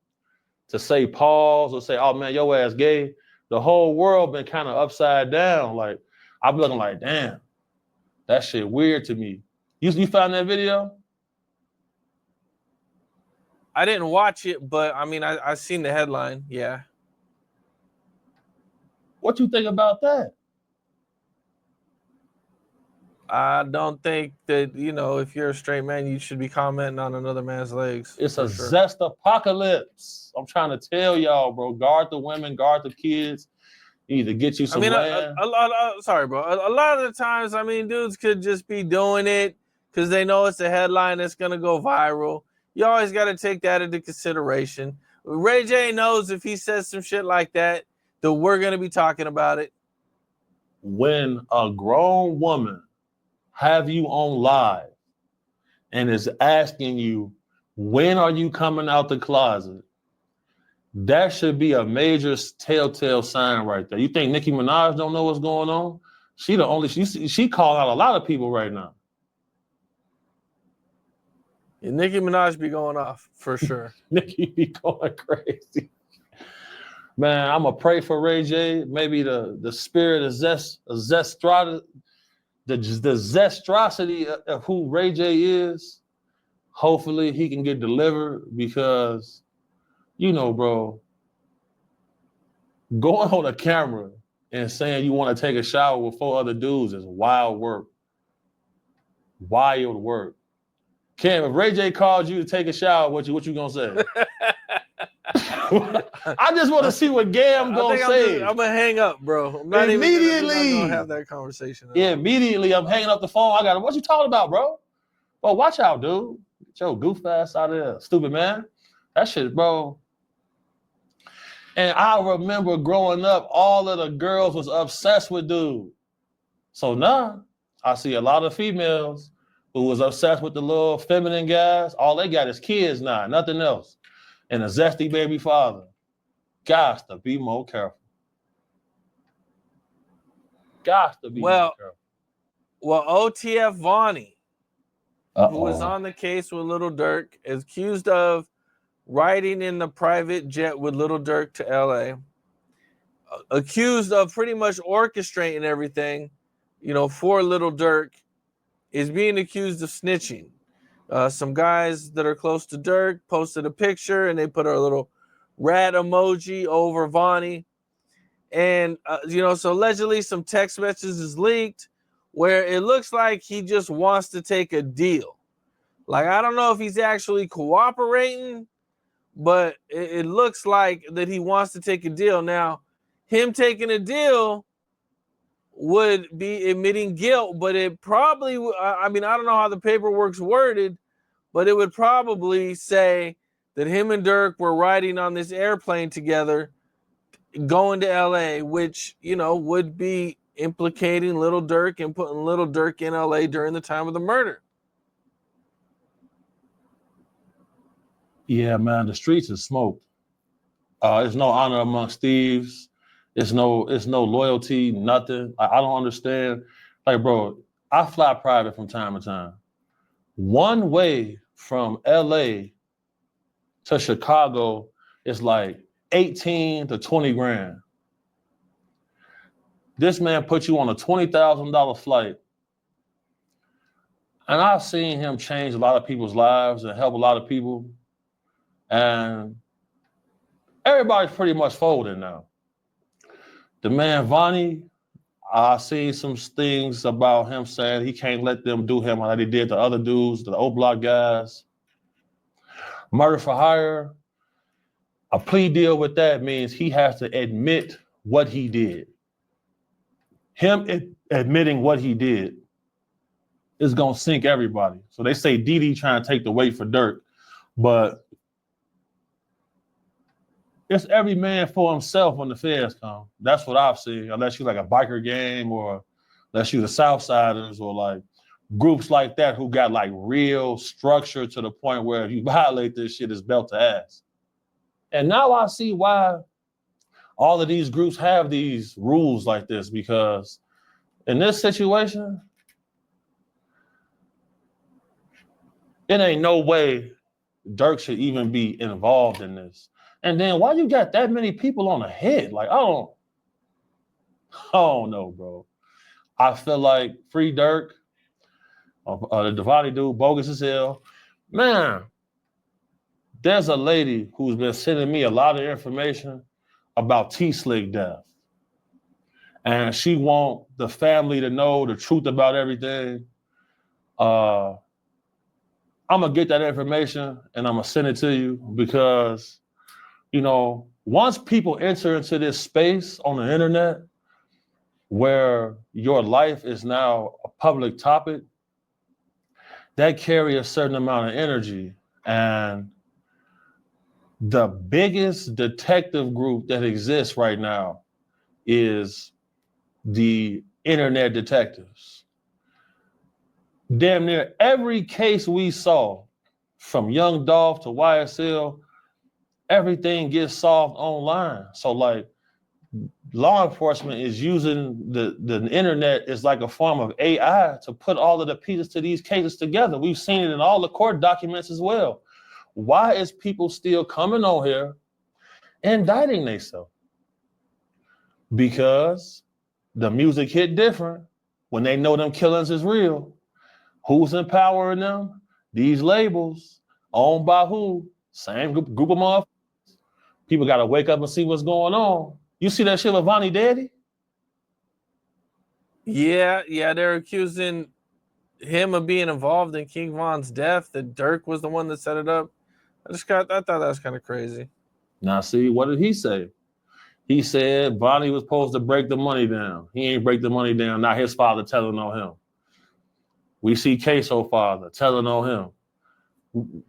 to say pause or say, oh man, your ass gay, the whole world been kind of upside down. Like, I'm looking like, damn, that shit weird to me. You found that video? I didn't watch it, but I mean, I seen the headline. Yeah. What you think about that? I don't think that, if you're a straight man, you should be commenting on another man's legs. It's a zest apocalypse. I'm trying to tell y'all, bro. Guard the women, guard the kids. You need to get you some land. Sorry, bro. A lot of the times, dudes could just be doing it because they know it's a headline that's going to go viral. You always got to take that into consideration. Ray J knows if he says some shit like that we're going to be talking about it. When a grown woman have you on live and is asking you, when are you coming out the closet? That should be a major telltale sign right there. You think Nicki Minaj don't know what's going on? She called out a lot of people right now. Yeah, Nicki Minaj be going off for sure. Nicki be going crazy. Man, I'm gonna pray for Ray J. Maybe the spirit of the zestrosity of who Ray J is. Hopefully he can get delivered, because, bro, going on a camera and saying you want to take a shower with 4 other dudes is wild work. Wild work. Cam, if Ray J called you to take a shower, what you gonna say? I just want to see what Gam gonna say. I'm gonna hang up, bro. I'm not immediately even gonna have that conversation. Yeah, immediately I'm hanging up the phone. What you talking about, bro? Well, watch out, dude. Get your goof ass out of there, stupid man. That shit, bro. And I remember growing up, all of the girls was obsessed with dude. So now I see a lot of females who was obsessed with the little feminine guys. All they got is kids now, nothing else. And a zesty baby father. Gots to be more careful. Gots to be more careful. Well, OTF Vonnie, who was on the case with Lil Durk, is accused of riding in the private jet with Lil Durk to LA. Accused of pretty much orchestrating everything, for Lil Durk, is being accused of snitching. Some guys that are close to Durk posted a picture and they put a little rat emoji over Vonnie. And, so allegedly some text messages leaked where it looks like he just wants to take a deal. Like, I don't know if he's actually cooperating, but it looks like that he wants to take a deal. Now, him taking a deal would be admitting guilt, but it probably, I don't know how the paperwork's worded, but it would probably say that him and Dirk were riding on this airplane together, going to LA, which, you know, would be implicating Little Dirk and putting Little Dirk in LA during the time of the murder. Yeah, man, the streets is smoked. There's no honor amongst thieves. It's no loyalty, nothing. I don't understand. Like, bro, I fly private from time to time. One way from LA to Chicago is like 18 to 20 grand. This man put you on a $20,000 flight. And I've seen him change a lot of people's lives and help a lot of people. And everybody's pretty much folding now. The man, Vonnie, I seen some things about him saying he can't let them do him like they did the other dudes, the O-Block guys. Murder for hire, a plea deal with that means he has to admit what he did. Him admitting what he did is gonna sink everybody. So they say Diddy trying to take the weight for Dirk, but it's every man for himself when the feds come. That's what I've seen, unless you like a biker gang or unless you the Southsiders or like groups like that who got like real structure to the point where if you violate this shit, it's belt to ass. And now I see why all of these groups have these rules like this, because in this situation, it ain't no way Dirk should even be involved in this. And then why you got that many people on the head? Like, I don't know, bro. I feel like free Dirk, the Devani dude, bogus as hell. Man, there's a lady who's been sending me a lot of information about T-Slick death. And she want the family to know the truth about everything. I'm gonna get that information and I'm gonna send it to you because, you know, once people enter into this space on the internet where your life is now a public topic, that carry a certain amount of energy. And the biggest detective group that exists right now is the internet detectives. Damn near every case we saw, from Young Dolph to YSL, everything gets solved online. So like law enforcement is using the internet as like a form of AI to put all of the pieces to these cases together. We've seen it in all the court documents as well. Why is people still coming on here indicting themselves? Because the music hit different when they know them killings is real. Who's empowering them? These labels, owned by who? Same group of motherfuckers. People got to wake up and see what's going on. You see that shit with Vonnie Daddy? Yeah, they're accusing him of being involved in King Von's death, that Dirk was the one that set it up. I thought that was kind of crazy. Now, see, what did he say? He said Vonnie was supposed to break the money down. He ain't break the money down. Now his father telling on him. We see Queso father telling on him.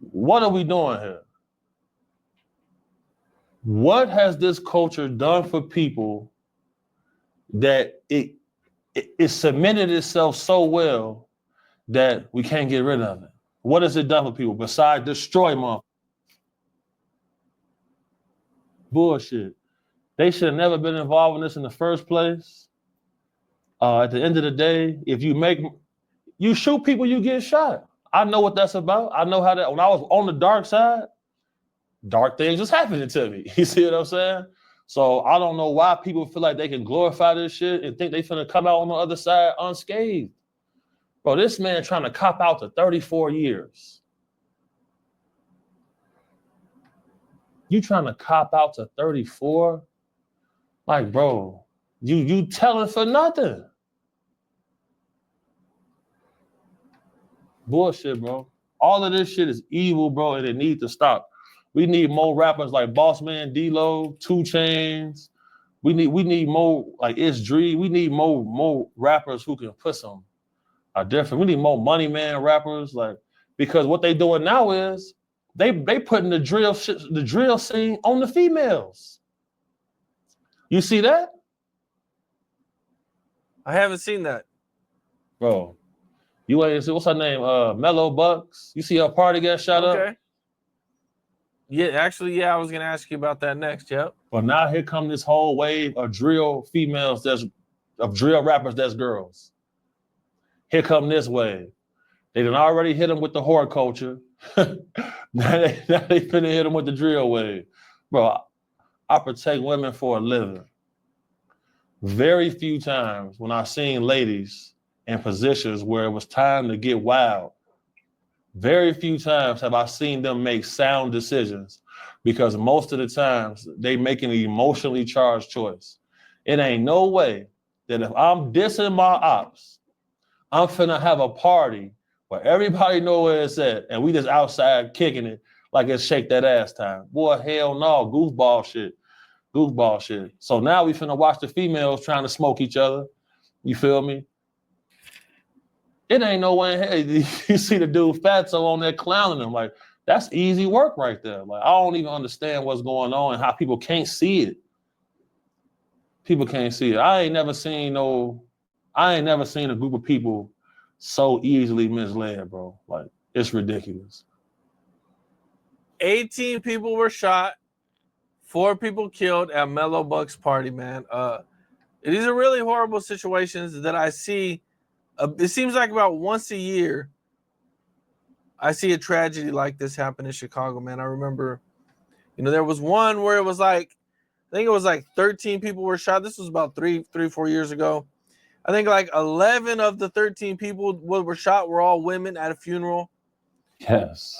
What are we doing here? What has this culture done for people that it cemented itself so well that we can't get rid of it? What has it done for people besides destroy motherfuckers? Bullshit. They should have never been involved in this in the first place. At the end of the day, if you shoot people, you get shot. I know what that's about. I know how that, when I was on the dark side, dark things was happening to me. You see what I'm saying? So I don't know why people feel like they can glorify this shit and think they finna come out on the other side unscathed. Bro, this man trying to cop out to 34 years. You trying to cop out to 34? Like, bro, you telling for nothing. Bullshit, bro. All of this shit is evil, bro, and it needs to stop. We need more rappers like Boss Man, D-Lo, 2 Chainz. We need more like It's Dree. We need more rappers who can put some different. We need more Money Man rappers, like, because what they doing now is They putting the drill scene on the females. You see that? I haven't seen that. Bro, you ain't see, what's her name? Mellow Bucks. You see her party get shot up? Okay. Yeah, actually, yeah, I was gonna ask you about that next. Yep. But now here come this whole wave of drill females of drill rappers that's girls. Here come this wave. They done already hit them with the whore culture. now they finna hit them with the drill wave. Bro, I protect women for a living. Very few times when I've seen ladies in positions where it was time to get wild, very few times have I seen them make sound decisions, because most of the times they make an emotionally charged choice. It ain't no way that if I'm dissing my ops, I'm finna have a party where everybody know where it's at and we just outside kicking it like it's shake that ass time. Boy, hell no, goofball shit. Goofball shit. So now we finna watch the females trying to smoke each other. You feel me? It ain't no way in hell. You see the dude Fatso on there clowning him. Like, that's easy work right there. Like, I don't even understand what's going on and how people can't see it. People can't see it. I ain't never seen a group of people so easily misled, bro. Like, it's ridiculous. 18 people were shot, 4 people killed at Mellow Bucks party, man. These are really horrible situations that I see. It seems like about once a year, I see a tragedy like this happen in Chicago, man. I remember, there was one where it was like, I think it was like 13 people were shot. This was about 4 years ago. I think like 11 of the 13 people were shot were all women at a funeral. Yes.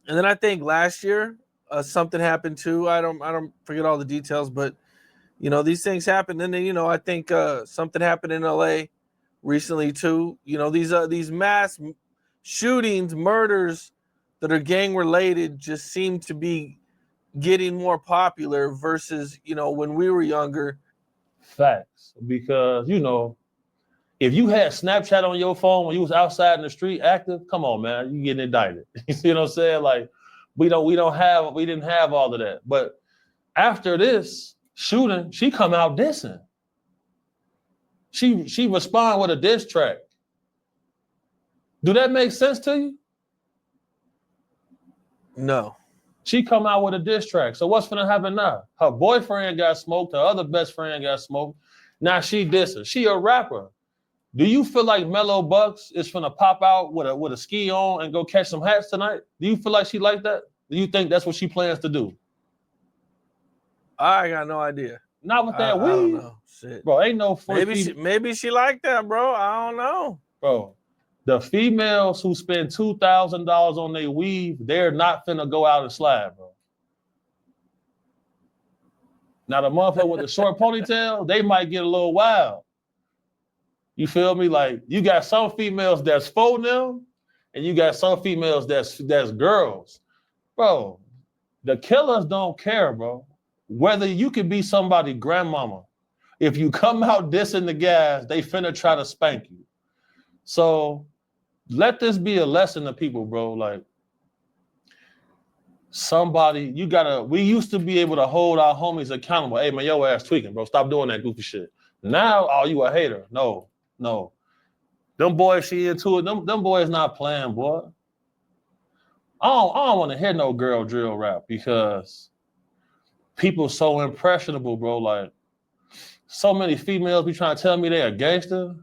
And then I think last year something happened too. I don't forget all the details, but these things happen. And then I think something happened in LA recently too. These mass shootings, murders that are gang related just seem to be getting more popular versus when we were younger. Facts. Because if you had Snapchat on your phone when you was outside in the street active, come on, man, you getting indicted. You see what I'm saying? Like, we didn't have all of that. But after this shooting, she come out dissing. She respond with a diss track. Do that make sense to you? No. She come out with a diss track. So what's gonna happen now? Her boyfriend got smoked, her other best friend got smoked. Now she dissing. She a rapper. Do you feel like Mellow Bucks is finna pop out with a ski on and go catch some hats tonight? Do you feel like she like that? Do you think that's what she plans to do? I got no idea. Not with that weed. I don't know. Shit. Bro, ain't no maybe she like that, bro. I don't know. Bro, the females who spend $2,000 on their weave, they're not finna go out and slide, bro. Now the motherfucker with the short ponytail, they might get a little wild. You feel me? Like, you got some females that's for them, and you got some females that's girls. Bro, the killers don't care, bro. Whether you could be somebody's grandmama. If you come out dissing the guys, they finna try to spank you. So let this be a lesson to people, bro. Like, we used to be able to hold our homies accountable. Hey, man, your ass tweaking, bro. Stop doing that goofy shit. Now, oh, you a hater. No. Them boys she into it, them boys not playing, boy. I don't want to hear no girl drill rap because people so impressionable, bro. Like, so many females be trying to tell me they a gangster,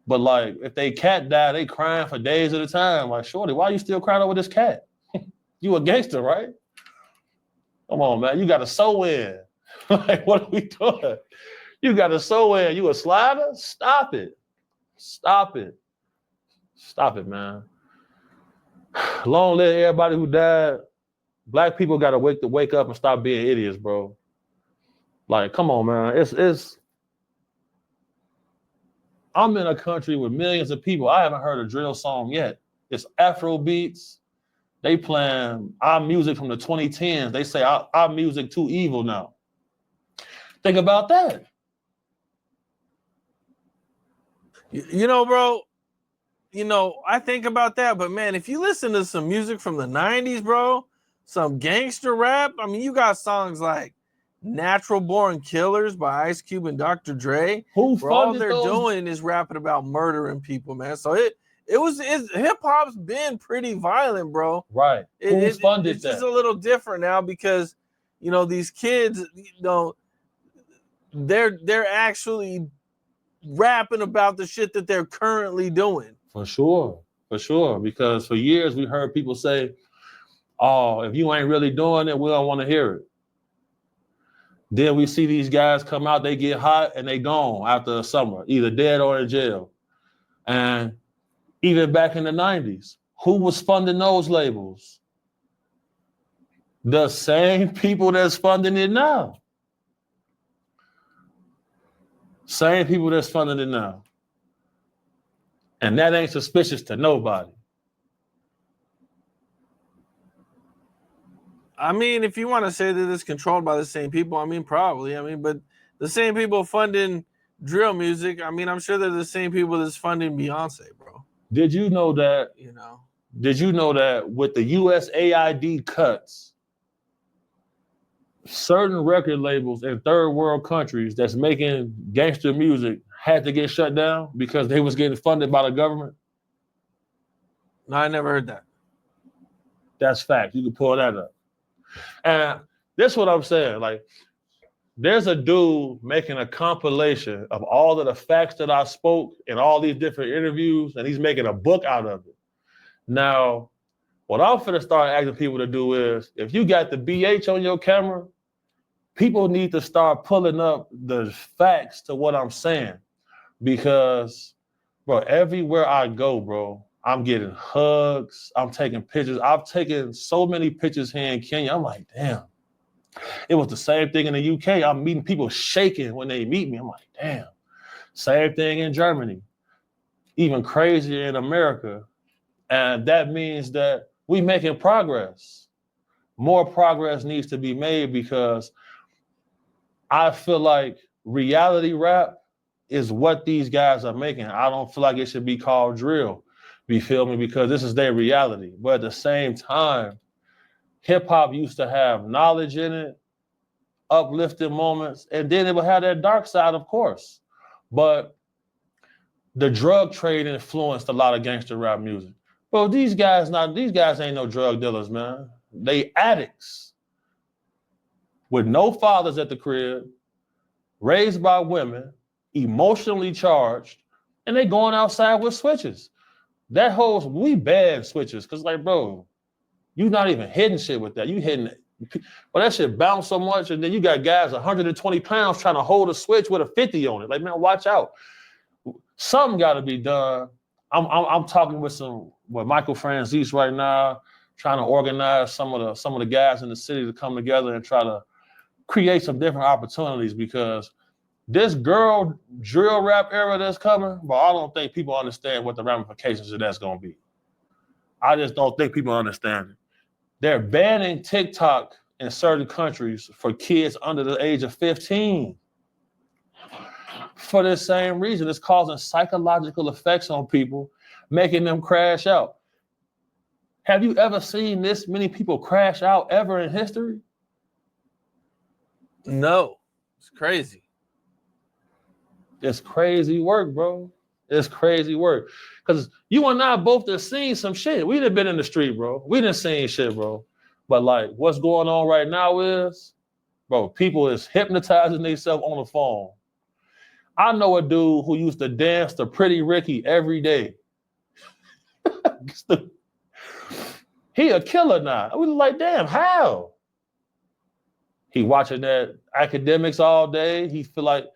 but like, if they cat die, they crying for days at a time. Like, shorty, why you still crying over this cat? You a gangster, right? Come on, man. You got to sew in. Like, what are we doing? You got to sew in. You a slider? Stop it. Stop it. Stop it, man. Long live everybody who died. Black people got to wake up and stop being idiots, bro. Like, come on, man. It's. I'm in a country with millions of people. I haven't heard a drill song yet. It's Afro beats. They playing our music from the 2010s. They say our music too evil now. Think about that. Bro, you know, I think about that, but man, if you listen to some music from the 90s, bro, some gangster rap, I mean, you got songs like Natural Born Killers by Ice Cube and Dr. Dre, Who where all funded they're those? doing is rapping about murdering people, man. So hip hop's been pretty violent, bro. Right. Who funded It's that? just a little different now because, you know, these kids, you know, they're actually rapping about the shit that they're currently doing. For sure. Because for years we heard people say, oh, if you ain't really doing it, we don't want to hear it. Then we see these guys come out, they get hot, and they gone after the summer, either dead or in jail. And even back in the 90s, who was funding those labels? The same people that's funding it now. Same people that's funding it now. And that ain't suspicious to nobody. I mean, if you want to say that it's controlled by the same people, I mean, probably. I mean, but the same people funding drill music, I mean, I'm sure they're the same people that's funding Beyonce, bro. Did you know that? You know? Did you know that with the USAID cuts, certain record labels in third world countries that's making gangster music had to get shut down because they was getting funded by the government? No, I never heard that. That's fact. You can pull that up. And this is what I'm saying. Like, there's a dude making a compilation of all of the facts that I spoke in all these different interviews, and he's making a book out of it. Now, what I'm finna start asking people to do is, if you got the BH on your camera, people need to start pulling up the facts to what I'm saying. Because, bro, everywhere I go, bro, I'm getting hugs. I'm taking pictures. I've taken so many pictures here in Kenya. I'm like, damn. It was the same thing in the UK. I'm meeting people shaking when they meet me. I'm like, damn. Same thing in Germany. Even crazier in America. And that means that we making progress. More progress needs to be made because I feel like reality rap is what these guys are making. I don't feel like it should be called drill. You feel me? Because this is their reality. But at the same time, hip hop used to have knowledge in it, uplifting moments, and then it would have that dark side, of course. But the drug trade influenced a lot of gangster rap music. Bro, these guys ain't no drug dealers, man. They addicts with no fathers at the crib, raised by women, emotionally charged, and they going outside with switches. That whole, we bad switches, because like, bro, you not even hitting shit with that. You hitting it. But that shit bounce so much, and then you got guys 120 pounds trying to hold a switch with a 50 on it. Like, man, watch out. Something got to be done. I'm talking with Michael Franzese right now, trying to organize some of the guys in the city to come together and try to create some different opportunities, because this girl drill rap era that's coming, but I don't think people understand what the ramifications of that's going to be. I just don't think people understand it. They're banning TikTok in certain countries for kids under the age of 15. For the same reason, it's causing psychological effects on people, making them crash out. Have you ever seen this many people crash out ever in history? No, it's crazy. It's crazy work, bro. It's crazy work. Because you and I both have seen some shit. We done been in the street, bro. We done seen shit, bro. But like, what's going on right now is, bro, people is hypnotizing themselves on the phone. I know a dude who used to dance to Pretty Ricky every day. He a killer now. I was like, damn, how? He watching that academics all day. He feel like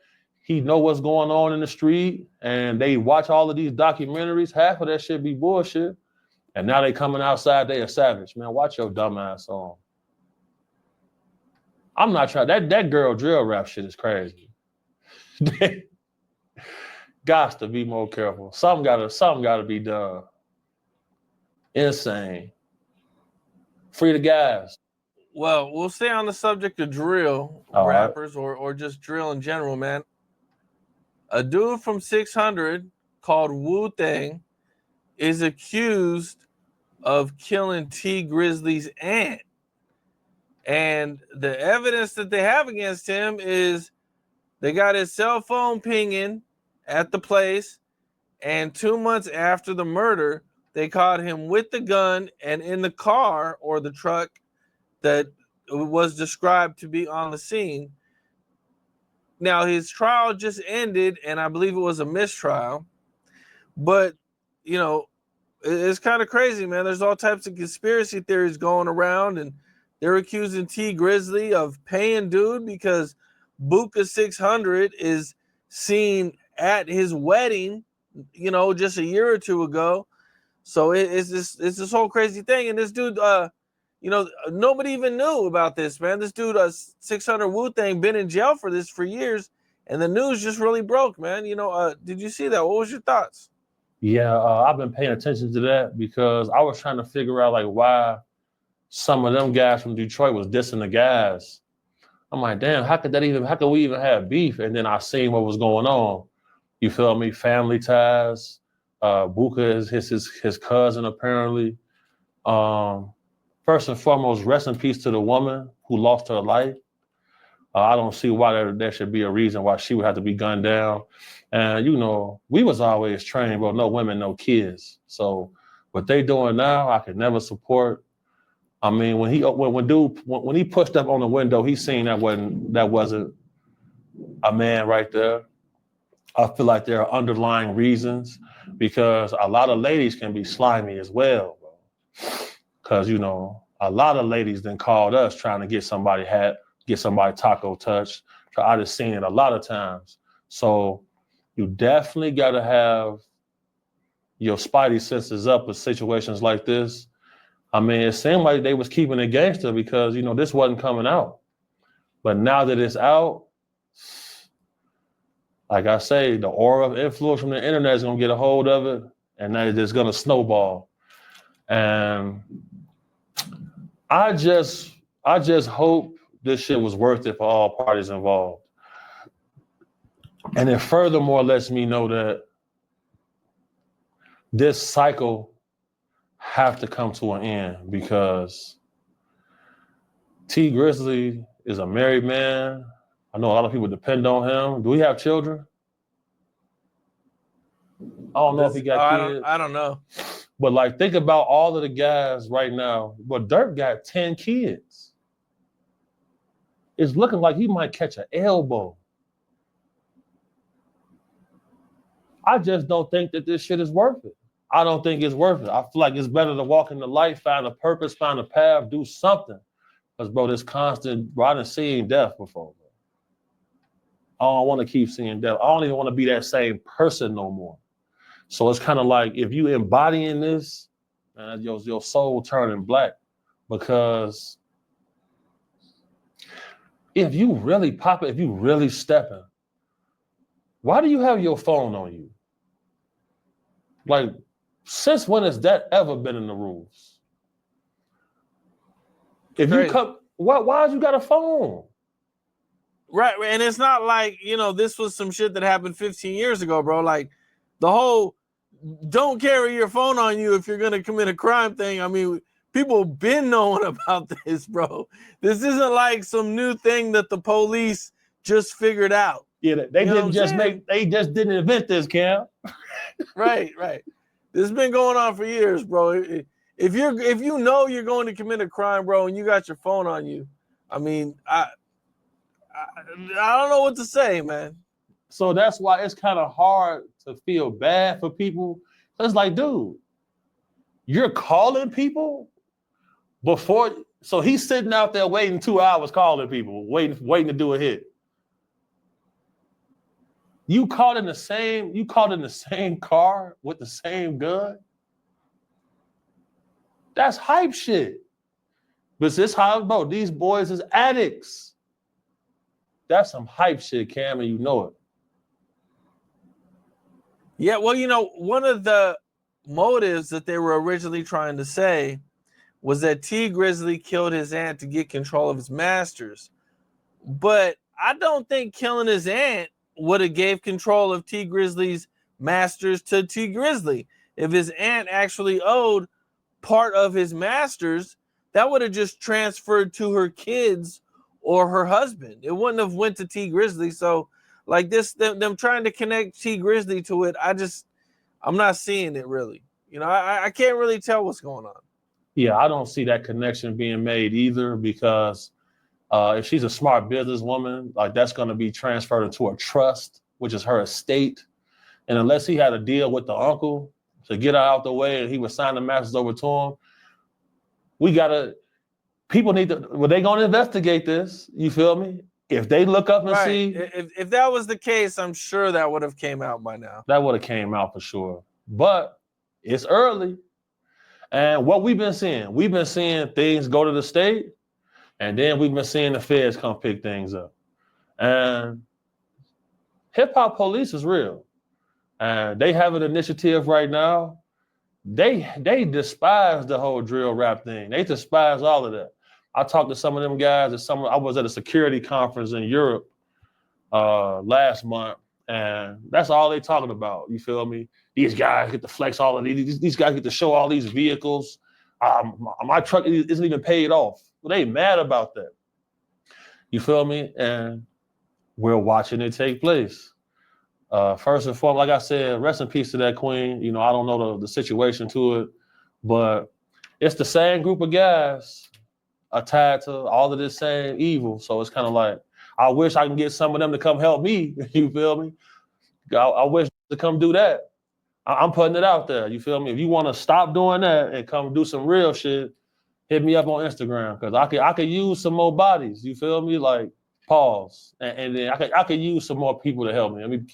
he know what's going on in the street, and they watch all of these documentaries. Half of that shit be bullshit. And now they coming outside, they a savage. Man, watch your dumb ass on. I'm not trying. That girl drill rap shit is crazy. Gots to be more careful. Something gotta be done. Insane. Free the guys. Well, we'll stay on the subject of drill rappers or just drill in general, man. A dude from 600 called Wu-Tang is accused of killing T Grizzly's aunt. And the evidence that they have against him is they got his cell phone pinging at the place, and 2 months after the murder, they caught him with the gun and in the car or the truck that was described to be on the scene. Now, his trial just ended, and I believe it was a mistrial. But, you know, it's kind of crazy, man. There's all types of conspiracy theories going around, and they're accusing T Grizzly of paying dude because Buka 600 is seen at his wedding, you know, just a year or two ago. So it's this whole crazy thing. And this dude, you know, nobody even knew about this, man. This dude, 600 Wu-Tang, been in jail for this for years, and the news just really broke, man. You know, did you see that? What was your thoughts? Yeah, I've been paying attention to that because I was trying to figure out like why some of them guys from Detroit was dissing the guys. I'm like, damn, how could we even have beef? And then I seen what was going on. You feel me? Family ties. Buka is his cousin apparently. First and foremost, rest in peace to the woman who lost her life. I don't see why there should be a reason why she would have to be gunned down. And, you know, we was always trained, well, no women, no kids. So what they doing now, I could never support. I mean, when he pushed up on the window, he seen that wasn't a man right there. I feel like there are underlying reasons because a lot of ladies can be slimy as well, bro. Because, you know, a lot of ladies then called us trying to get somebody taco touch. I just seen it a lot of times. So you definitely got to have your spidey senses up with situations like this. I mean, it seemed like they was keeping it gangster because, you know, this wasn't coming out. But now that it's out, like I say, the aura of influence from the internet is going to get a hold of it, and then it's going to snowball. And I just hope this shit was worth it for all parties involved. And it furthermore lets me know that this cycle have to come to an end because T Grizzly is a married man. I know a lot of people depend on him. Do we have children? I don't know if he got kids. I don't know. But like, think about all of the guys right now. But Dirk got 10 kids. It's looking like he might catch an elbow. I just don't think that this shit is worth it. I don't think it's worth it. I feel like it's better to walk in the light, find a purpose, find a path, do something. Because, bro, this constant, bro, I done seen death before, bro. I don't want to keep seeing death. I don't even want to be that same person no more. So it's kind of like if you embodying this, your soul turning black. Because if you really pop it, if you really stepping, why do you have your phone on you? Like, since when has that ever been in the rules? If you come, why you got a phone? Right, and it's not like, you know, this was some shit that happened 15 years ago, bro. Like, the whole don't carry your phone on you if you're going to commit a crime thing. I mean, people been knowing about this, bro. This isn't like some new thing that the police just figured out. Yeah, they just didn't invent this, Cam. Right. This has been going on for years, bro. If you know you're going to commit a crime, bro, and you got your phone on you, I mean, I don't know what to say, man. So that's why it's kind of hard to feel bad for people. It's like, dude, you're calling people before. So he's sitting out there waiting 2 hours calling people, waiting to do a hit. You caught in the same car with the same gun. That's hype shit. But this how, bro, these boys is addicts. That's some hype shit, Cam, and you know it. Yeah, well, you know, one of the motives that they were originally trying to say was that T Grizzly killed his aunt to get control of his masters. But I don't think killing his aunt would have gave control of T Grizzly's masters to T Grizzly. if his aunt actually owed part of his master's, that would have just transferred to her kids or her husband. It wouldn't have went to T Grizzly. So like this, them trying to connect T Grizzly to it, I'm not seeing it really. I can't really tell what's going on. Yeah, I don't see that connection being made either, because if she's a smart businesswoman, like that's going to be transferred into a trust, which is her estate. And unless he had a deal with the uncle to get her out the way and he would sign the masters over to him, people need to, well, they going to investigate this. You feel me? If they look up and see. If that was the case, I'm sure that would have came out by now. That would have came out for sure. But it's early. And what we've been seeing things go to the state, and then we've been seeing the feds come pick things up. And hip hop police is real. And they have an initiative right now. They despise the whole drill rap thing. They despise all of that. I talked to some of them guys I was at a security conference in Europe last month, and that's all they talking about. You feel me? These guys get to flex all of these guys get to show all these vehicles. My truck isn't even paid off. Well, they mad about that. You feel me? And we're watching it take place. First and foremost, like I said, rest in peace to that queen. I don't know the situation to it, but it's the same group of guys tied to all of this same evil. So it's kind of like, I wish I can get some of them to come help me. You feel me? I wish to come do that. I'm putting it out there. You feel me? If you want to stop doing that and come do some real shit, hit me up on Instagram, because I could use some more bodies. You feel me? Like, pause. And then I could use some more people to help me. I mean,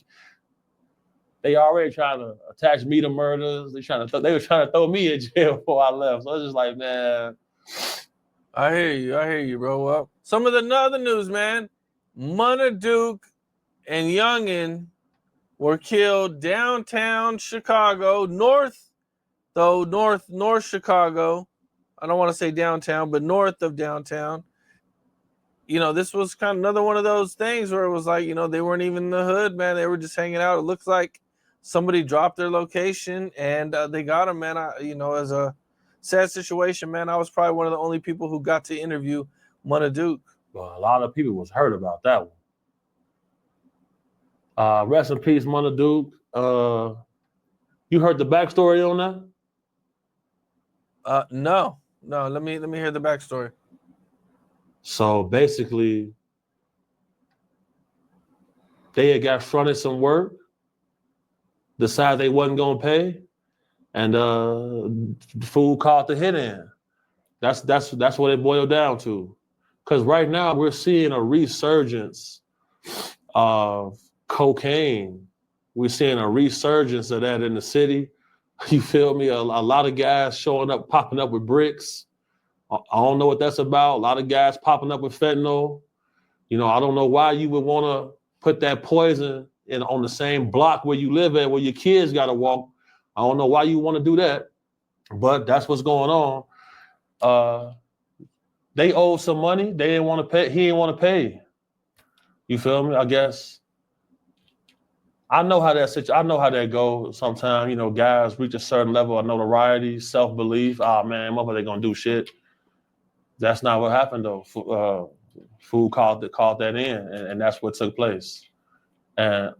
they already trying to attach me to murders. They were trying to throw me in jail before I left. So I was just like, man. I hear you, bro. Well, some of the other news, man. Munna Duke and Youngin were killed downtown Chicago, north Chicago. I don't want to say downtown, but north of downtown. This was kind of another one of those things where it was like, they weren't even in the hood, man. They were just hanging out. It looks like somebody dropped their location and they got them, man. As a sad situation, man, I was probably one of the only people who got to interview Munna Duke. Well, a lot of people was hurt about that one. Rest in peace, Munna Duke. You heard the backstory on that? No. Let me hear the backstory. So basically, they had got fronted some work, decided they wasn't gonna pay, and the fool called the hit in. That's what it boiled down to. Because right now we're seeing a resurgence of cocaine. We're seeing a resurgence of that in the city. You feel me? A lot of guys showing up, popping up with bricks. I don't know what that's about. A lot of guys popping up with fentanyl. I don't know why you would want to put that poison on the same block where you live at, where your kids got to walk. I don't know why you want to do that, but that's what's going on. They owed some money. They didn't want to pay. He didn't want to pay. You feel me? I guess. I know how that goes. Sometimes, guys reach a certain level of notoriety, self-belief. Man, motherfucker, they gonna do shit. That's not what happened though. Food called that in, and that's what took place. And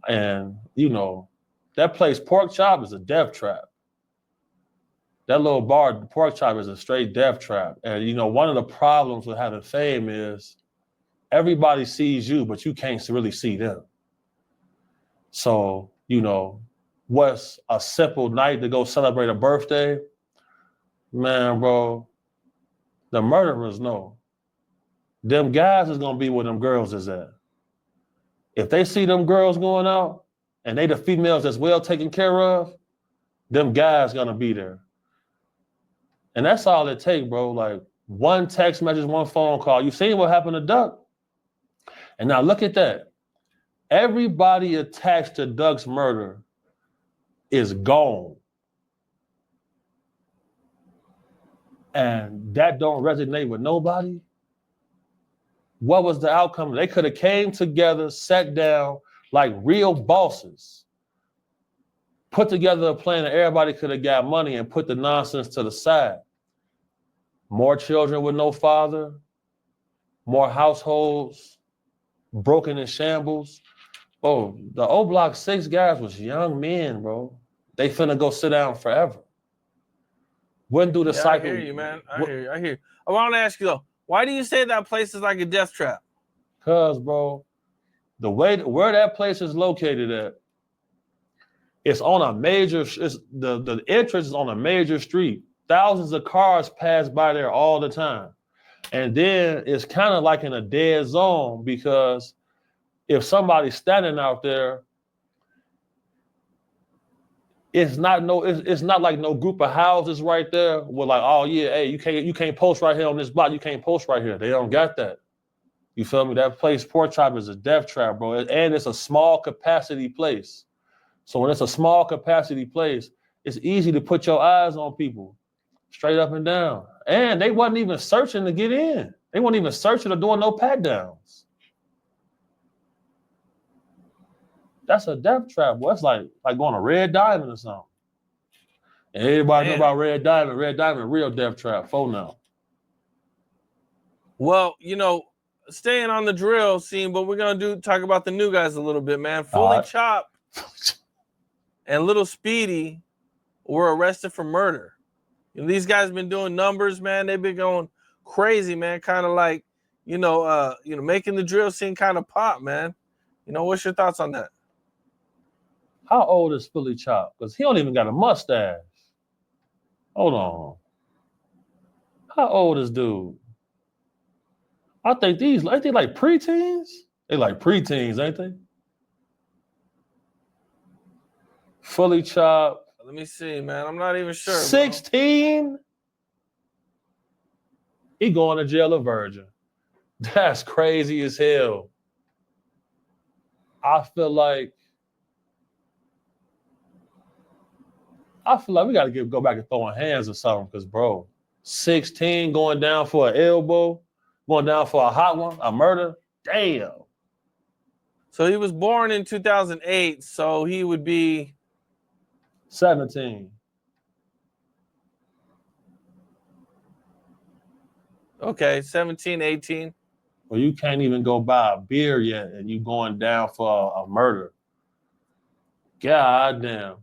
that place, Pork Chop, is a death trap. That little bar, Pork Chop, is a straight death trap. And one of the problems with having fame is everybody sees you, but you can't really see them. So, what's a simple night to go celebrate a birthday? Man, bro, the murderers know. Them guys is gonna be where them girls is at. If they see them girls going out and they the females that's well taken care of, them guys gonna be there. And that's all it takes, bro. Like one text message, one phone call. You seen what happened to Duck? And now look at that. Everybody attached to Duck's murder is gone. And that don't resonate with nobody. What was the outcome? They could have came together, sat down like real bosses, put together a plan that everybody could have got money and put the nonsense to the side. More children with no father, more households broken in shambles. Bro, the O Block 6 guys was young men, bro. They finna go sit down forever. When do the cycle? I hear you, man. I hear you. I want to ask you though, why do you say that place is like a death trap? Cause, bro, the way where that place is located at, it's on a major. The entrance is on a major street. Thousands of cars pass by there all the time, and then it's kind of like in a dead zone because if somebody's standing out there, it's not like no group of houses right there with like, oh yeah, hey, you can't post right here on this block, you can't post right here. They don't got that. You feel me? That place, Pork Chop, is a death trap, bro. And it's a small capacity place. So when it's a small capacity place, it's easy to put your eyes on people straight up and down. And they wasn't even searching to get in. They weren't even searching or doing no pat downs. That's a death trap, boy. It's like going to Red Diamond or something. And everybody know about Red Diamond. Red Diamond, real death trap. For now. Well, staying on the drill scene, but we're gonna talk about the new guys a little bit, man. Fully Chop and Little Speedy were arrested for murder. These guys been doing numbers, man. They've been going crazy, man. Kind of like, making the drill scene kind of pop, man. What's your thoughts on that? How old is Fully Chop? Because he don't even got a mustache. Hold on. How old is dude? I think ain't they like preteens? They like preteens, ain't they? Fully Chop. Let me see, man. I'm not even sure. 16? Bro. He going to jail a virgin. That's crazy as hell. I feel like we got to go back and throwing hands or something because, bro, 16 going down for an elbow, going down for a hot one, a murder. Damn. So he was born in 2008, so he would be 17. Okay, 17, 18. Well, you can't even go buy a beer yet, and you going down for a murder. God damn.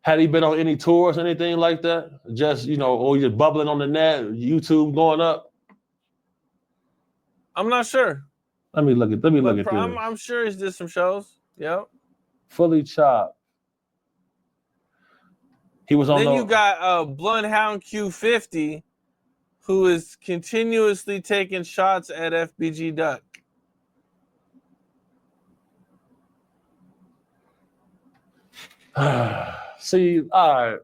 Had he been on any tours, anything like that? Just, or just bubbling on the net, YouTube going up? I'm not sure. Let me look at this. I'm sure he did some shows. Yep. Fully Chop. He was on. Then you got Bloodhound Q50, who is continuously taking shots at FBG Duck. See, all right.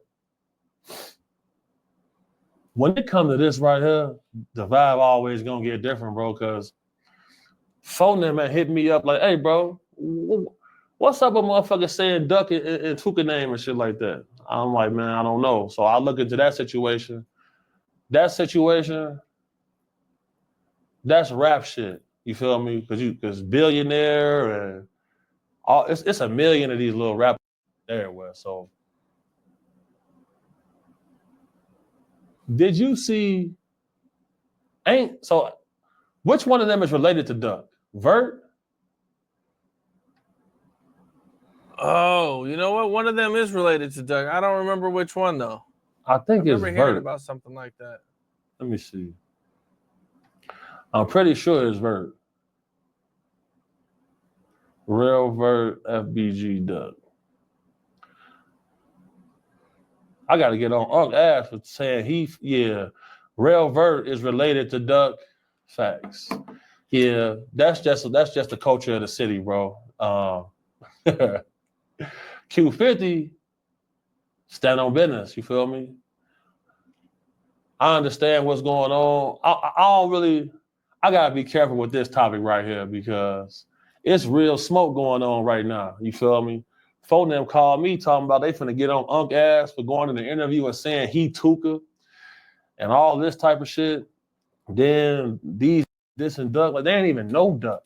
When it comes to this right here, the vibe always gonna get different, bro. Cause phone them and hit me up like, "Hey, bro, what's up with motherfuckers saying Duck and Tuka name and shit like that?" I'm like, man, I don't know. So I look into that situation. That's rap shit. You feel me? Because billionaire and all, it's a million of these little rappers everywhere. So did you see? Which one of them is related to Duck? Vert? Oh, you know what? One of them is related to Duck. I don't remember which one though. I think it's Vert. I remember hearing about something like that. Let me see. I'm pretty sure it's Vert. Real Vert, FBG Duck. I got to get on Unc ass for saying Real Vert is related to Duck. Facts. Yeah, that's just the culture of the city, bro. Q50 stand on business. You feel me? I understand what's going on. I gotta be careful with this topic right here because it's real smoke going on right now. You feel me? Phone them called me talking about they finna get on Unc ass for going in the interview and saying he Tuka and all this type of shit. Then this and Duck, like they ain't even know Duck.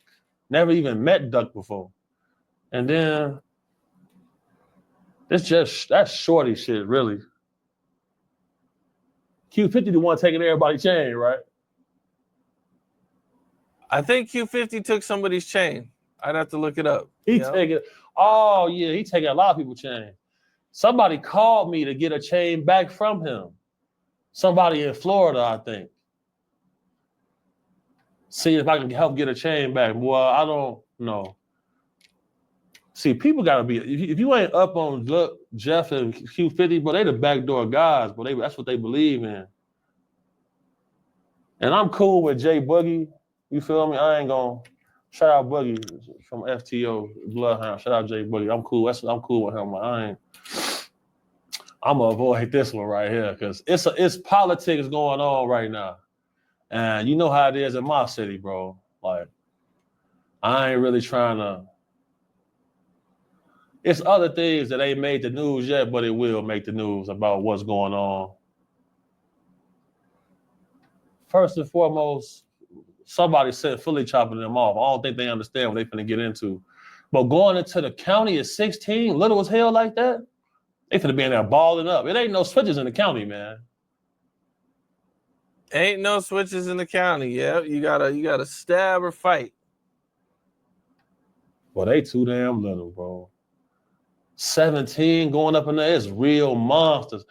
Never even met Duck before. And then That's shorty shit, really. Q50 the one taking everybody's chain, right? I think Q50 took somebody's chain. I'd have to look it up. He taking a lot of people's chain. Somebody called me to get a chain back from him. Somebody in Florida, I think. See if I can help get a chain back. Well, I don't know. See, people gotta be. If you ain't up on Jeff and Q50, but they the backdoor guys, but that's what they believe in. And I'm cool with Jay Boogie. You feel me? I ain't gonna shout out Boogie from FTO Bloodhound. Shout out Jay Boogie. I'm cool. I'm cool with him. I'm gonna avoid this one right here because it's politics going on right now, and you know how it is in my city, bro. Like, I ain't really trying to. It's other things that ain't made the news yet, but it will make the news about what's going on. First and foremost, somebody said fully chopping them off. I don't think they understand what they finna get into. But going into the county at 16, little as hell like that, they finna be in there balling up. It ain't no switches in the county, man. Ain't no switches in the county. Yeah, you gotta stab or fight. Well, they too damn little, bro. 17 going up in there, it's real monsters.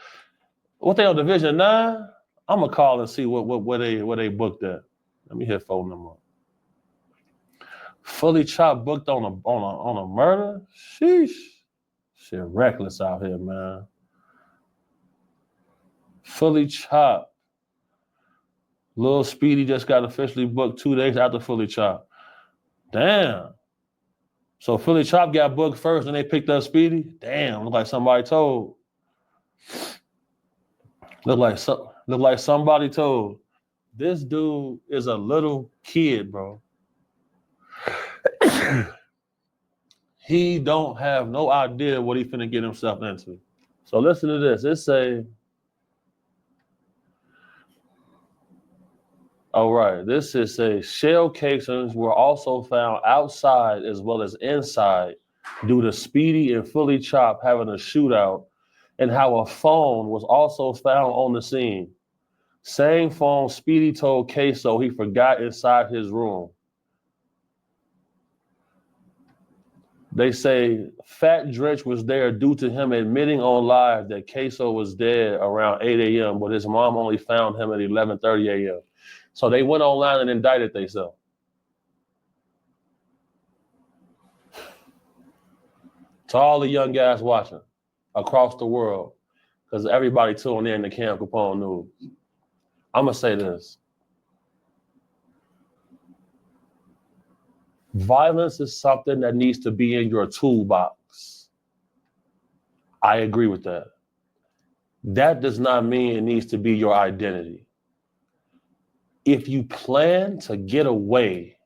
What they on Division 9? I'm gonna call and see where they booked at. Let me hit phone number. Fully chopped booked on a murder? Sheesh. Shit reckless out here, man. Fully chopped. Lil Speedy just got officially booked 2 days after Fully chopped. Damn. So Fully chopped got booked first and they picked up Speedy? Damn, look like somebody told. Look like somebody told. This dude is a little kid, bro. He don't have no idea what he finna get himself into. So listen to this. It say, all right, this is a shell casings were also found outside as well as inside due to Speedy and Fully Chop having a shootout, and how a phone was also found on the scene. Same phone Speedy told Queso he forgot inside his room. They say Fat Drench was there due to him admitting on live that Queso was dead around 8 a.m., but his mom only found him at 11:30 a.m. So they went online and indicted themselves. To all the young guys watching across the world, because everybody tuned in to Cam Capone News, I'm going to say this. Violence is something that needs to be in your toolbox. I agree with that. That does not mean it needs to be your identity. If you plan to get away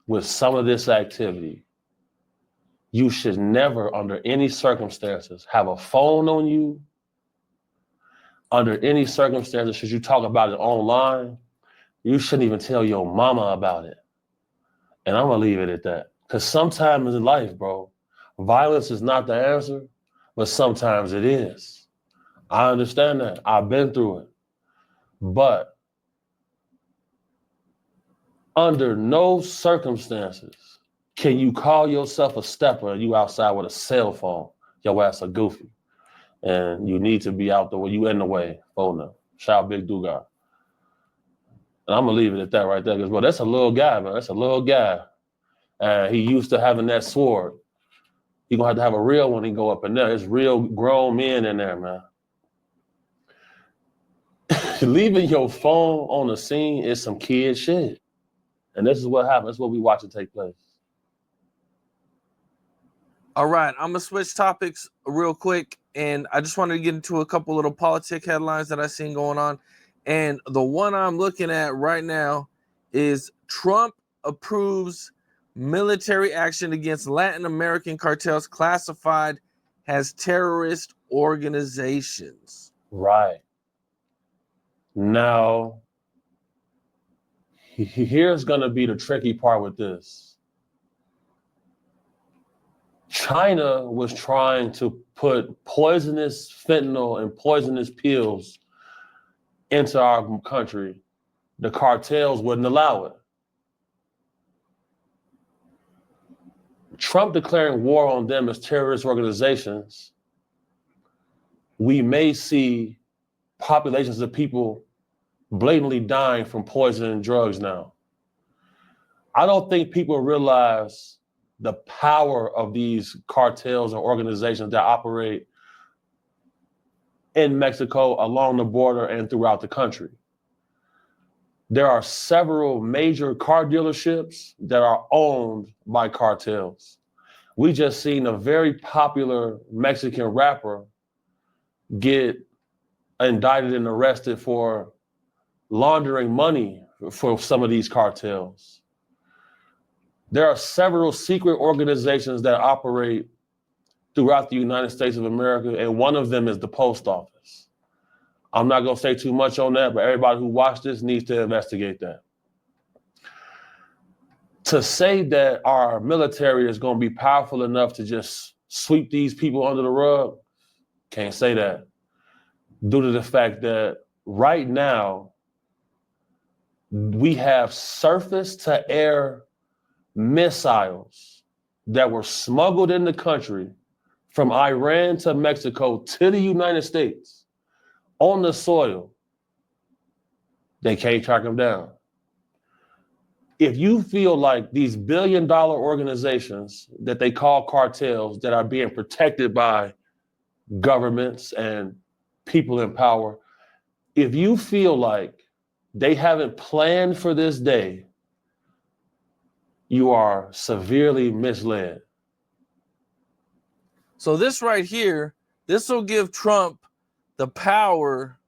with some of this activity, you should never, under any circumstances, have a phone on you. Under any circumstances, should you talk about it online, you shouldn't even tell your mama about it. And I'm going to leave it at that. Because sometimes in life, bro, violence is not the answer, but sometimes it is. I understand that. I've been through it. But under no circumstances can you call yourself a stepper and you outside with a cell phone. Your ass a goofy. And you need to be out the way. You in the way. Phone up. Shout Big Dugar. And I'm going to leave it at that right there. Because, bro, that's a little guy, man. That's a little guy. He used to having that sword. You're going to have a real one and go up in there. It's real grown men in there, man. Leaving your phone on the scene is some kid shit. And this is what happened. This is what we watch it take place. All right, I'm gonna switch topics real quick, and I just wanted to get into a couple little politic headlines that I seen going on. And the one I'm looking at right now is Trump approves military action against Latin American cartels classified as terrorist organizations. Right. Now, here's going to be the tricky part with this. China was trying to put poisonous fentanyl and poisonous pills into our country. The cartels wouldn't allow it. Trump declaring war on them as terrorist organizations, we may see populations of people blatantly dying from poison and drugs now. I don't think people realize the power of these cartels and organizations that operate in Mexico, along the border, and throughout the country. There are several major car dealerships that are owned by cartels. We just seen a very popular Mexican rapper get indicted and arrested for laundering money for some of these cartels. There are several secret organizations that operate throughout the United States of America, and one of them is the post office. I'm not going to say too much on that, but everybody who watched this needs to investigate that. To say that our military is going to be powerful enough to just sweep these people under the rug, can't say that. Due to the fact that right now, we have surface to air missiles that were smuggled in the country from Iran to Mexico to the United States on the soil. They can't track them down. If you feel like these billion-dollar organizations that they call cartels that are being protected by governments and people in power, if you feel like they haven't planned for this day, you are severely misled. So this right here, this will give Trump the power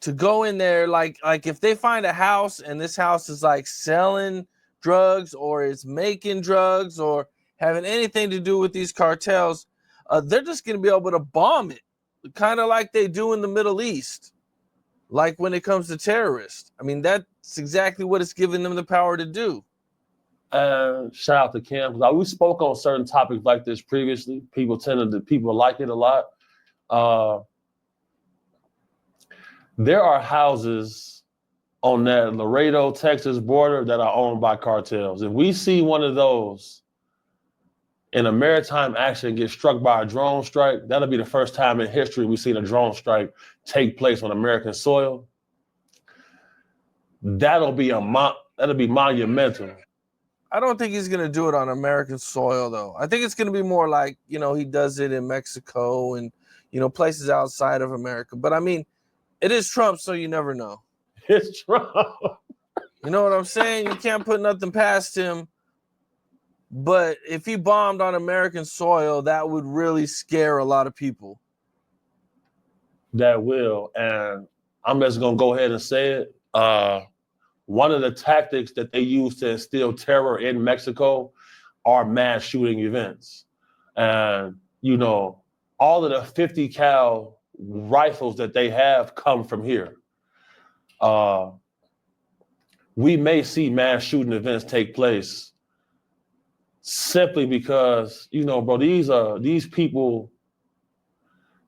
to go in there, like if they find a house and this house is like selling drugs or it's making drugs or having anything to do with these cartels, they're just going to be able to bomb it, kind of like they do in the Middle East, like when it comes to terrorists. I mean, that's exactly what it's giving them the power to do. Shout out to Cam. We spoke on certain topics like this previously. People like it a lot. There are houses on that Laredo, Texas border that are owned by cartels. If we see one of those in a maritime action get struck by a drone strike, that'll be the first time in history we've seen a drone strike take place on American soil. That'll be monumental. I don't think he's going to do it on American soil, though. I think it's going to be more like, he does it in Mexico and, places outside of America. But I mean, it is Trump, so you never know. It's Trump. You know what I'm saying? You can't put nothing past him. But if he bombed on American soil, that would really scare a lot of people. That will. And I'm just going to go ahead and say it. One of the tactics that they use to instill terror in Mexico are mass shooting events. And, all of the 50 cal rifles that they have come from here. We may see mass shooting events take place simply because, bro, these people,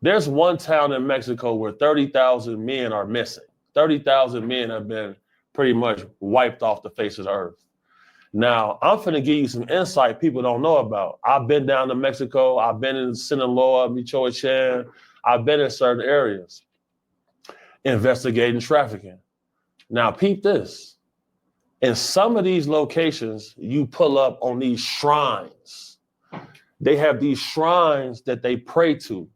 there's one town in Mexico where 30,000 men are missing. 30,000 men have been pretty much wiped off the face of the earth. Now, I'm finna give you some insight people don't know about. I've been down to Mexico. I've been in Sinaloa, Michoacán. I've been in certain areas investigating trafficking. Now, peep this. In some of these locations, you pull up on these shrines. They have these shrines that they pray to.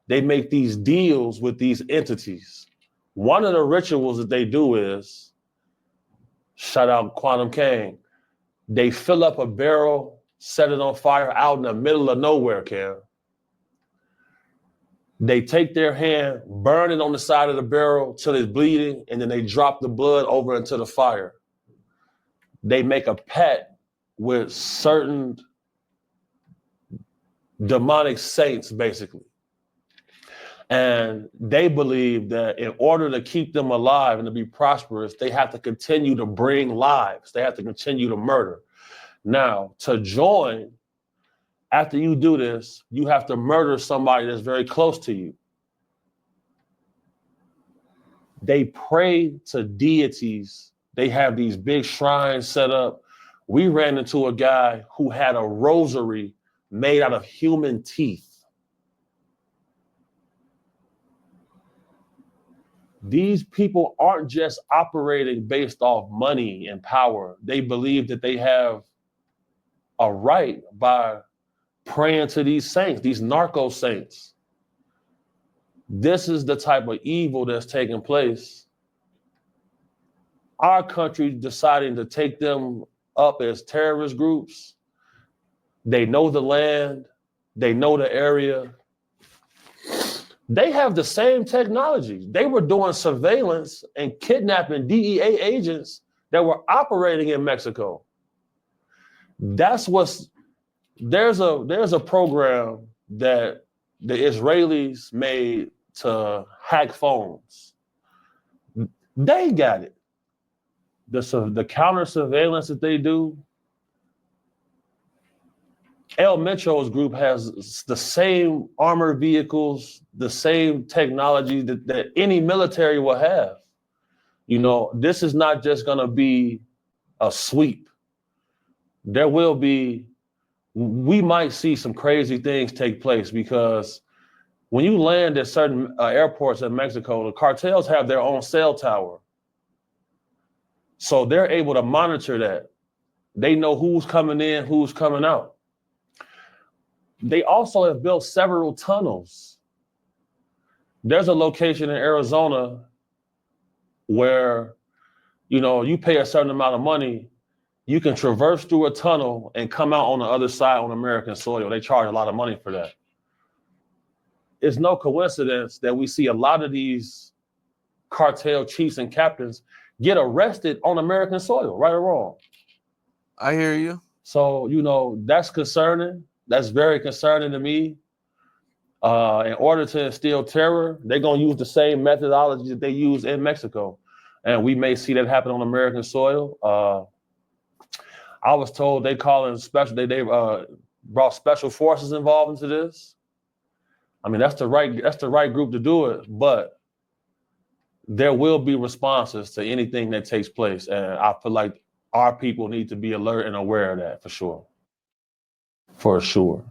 They make these deals with these entities. One of the rituals that they do is, shout out Quantum King, they fill up a barrel, set it on fire out in the middle of nowhere, Cam. They take their hand, burn it on the side of the barrel till it's bleeding, and then they drop the blood over into the fire. They make a pact with certain demonic saints, basically. And they believe that in order to keep them alive and to be prosperous, they have to continue to bring lives. They have to continue to murder. Now, to join after you do this, you have to murder somebody that's very close to you. They pray to deities. They have these big shrines set up. We ran into a guy who had a rosary made out of human teeth. These people aren't just operating based off money and power. They believe that they have a right by praying to these saints, these narco saints. This is the type of evil that's taking place. Our country deciding to take them up as terrorist groups. They know the land. They know the area. They have the same technology. They were doing surveillance and kidnapping DEA agents that were operating in Mexico. There's a program that the Israelis made to hack phones. They got it. The counter surveillance that they do. El Metro's group has the same armored vehicles, the same technology that any military will have. You know, this is not just going to be a sweep. We might see some crazy things take place because when you land at certain airports in Mexico, the cartels have their own cell tower. So they're able to monitor that. They know who's coming in, who's coming out. They also have built several tunnels. There's a location in Arizona where, you know, you pay a certain amount of money, you can traverse through a tunnel and come out on the other side on American soil. They charge a lot of money for that. It's no coincidence that we see a lot of these cartel chiefs and captains get arrested on American soil, right or wrong. I hear you. So, you know, that's concerning. That's very concerning to me. In order to instill terror, they're going to use the same methodology that they use in Mexico. And we may see that happen on American soil. I was told they brought special forces involved into this. I mean, that's the right group to do it, but there will be responses to anything that takes place. And I feel like our people need to be alert and aware of that for sure. For sure.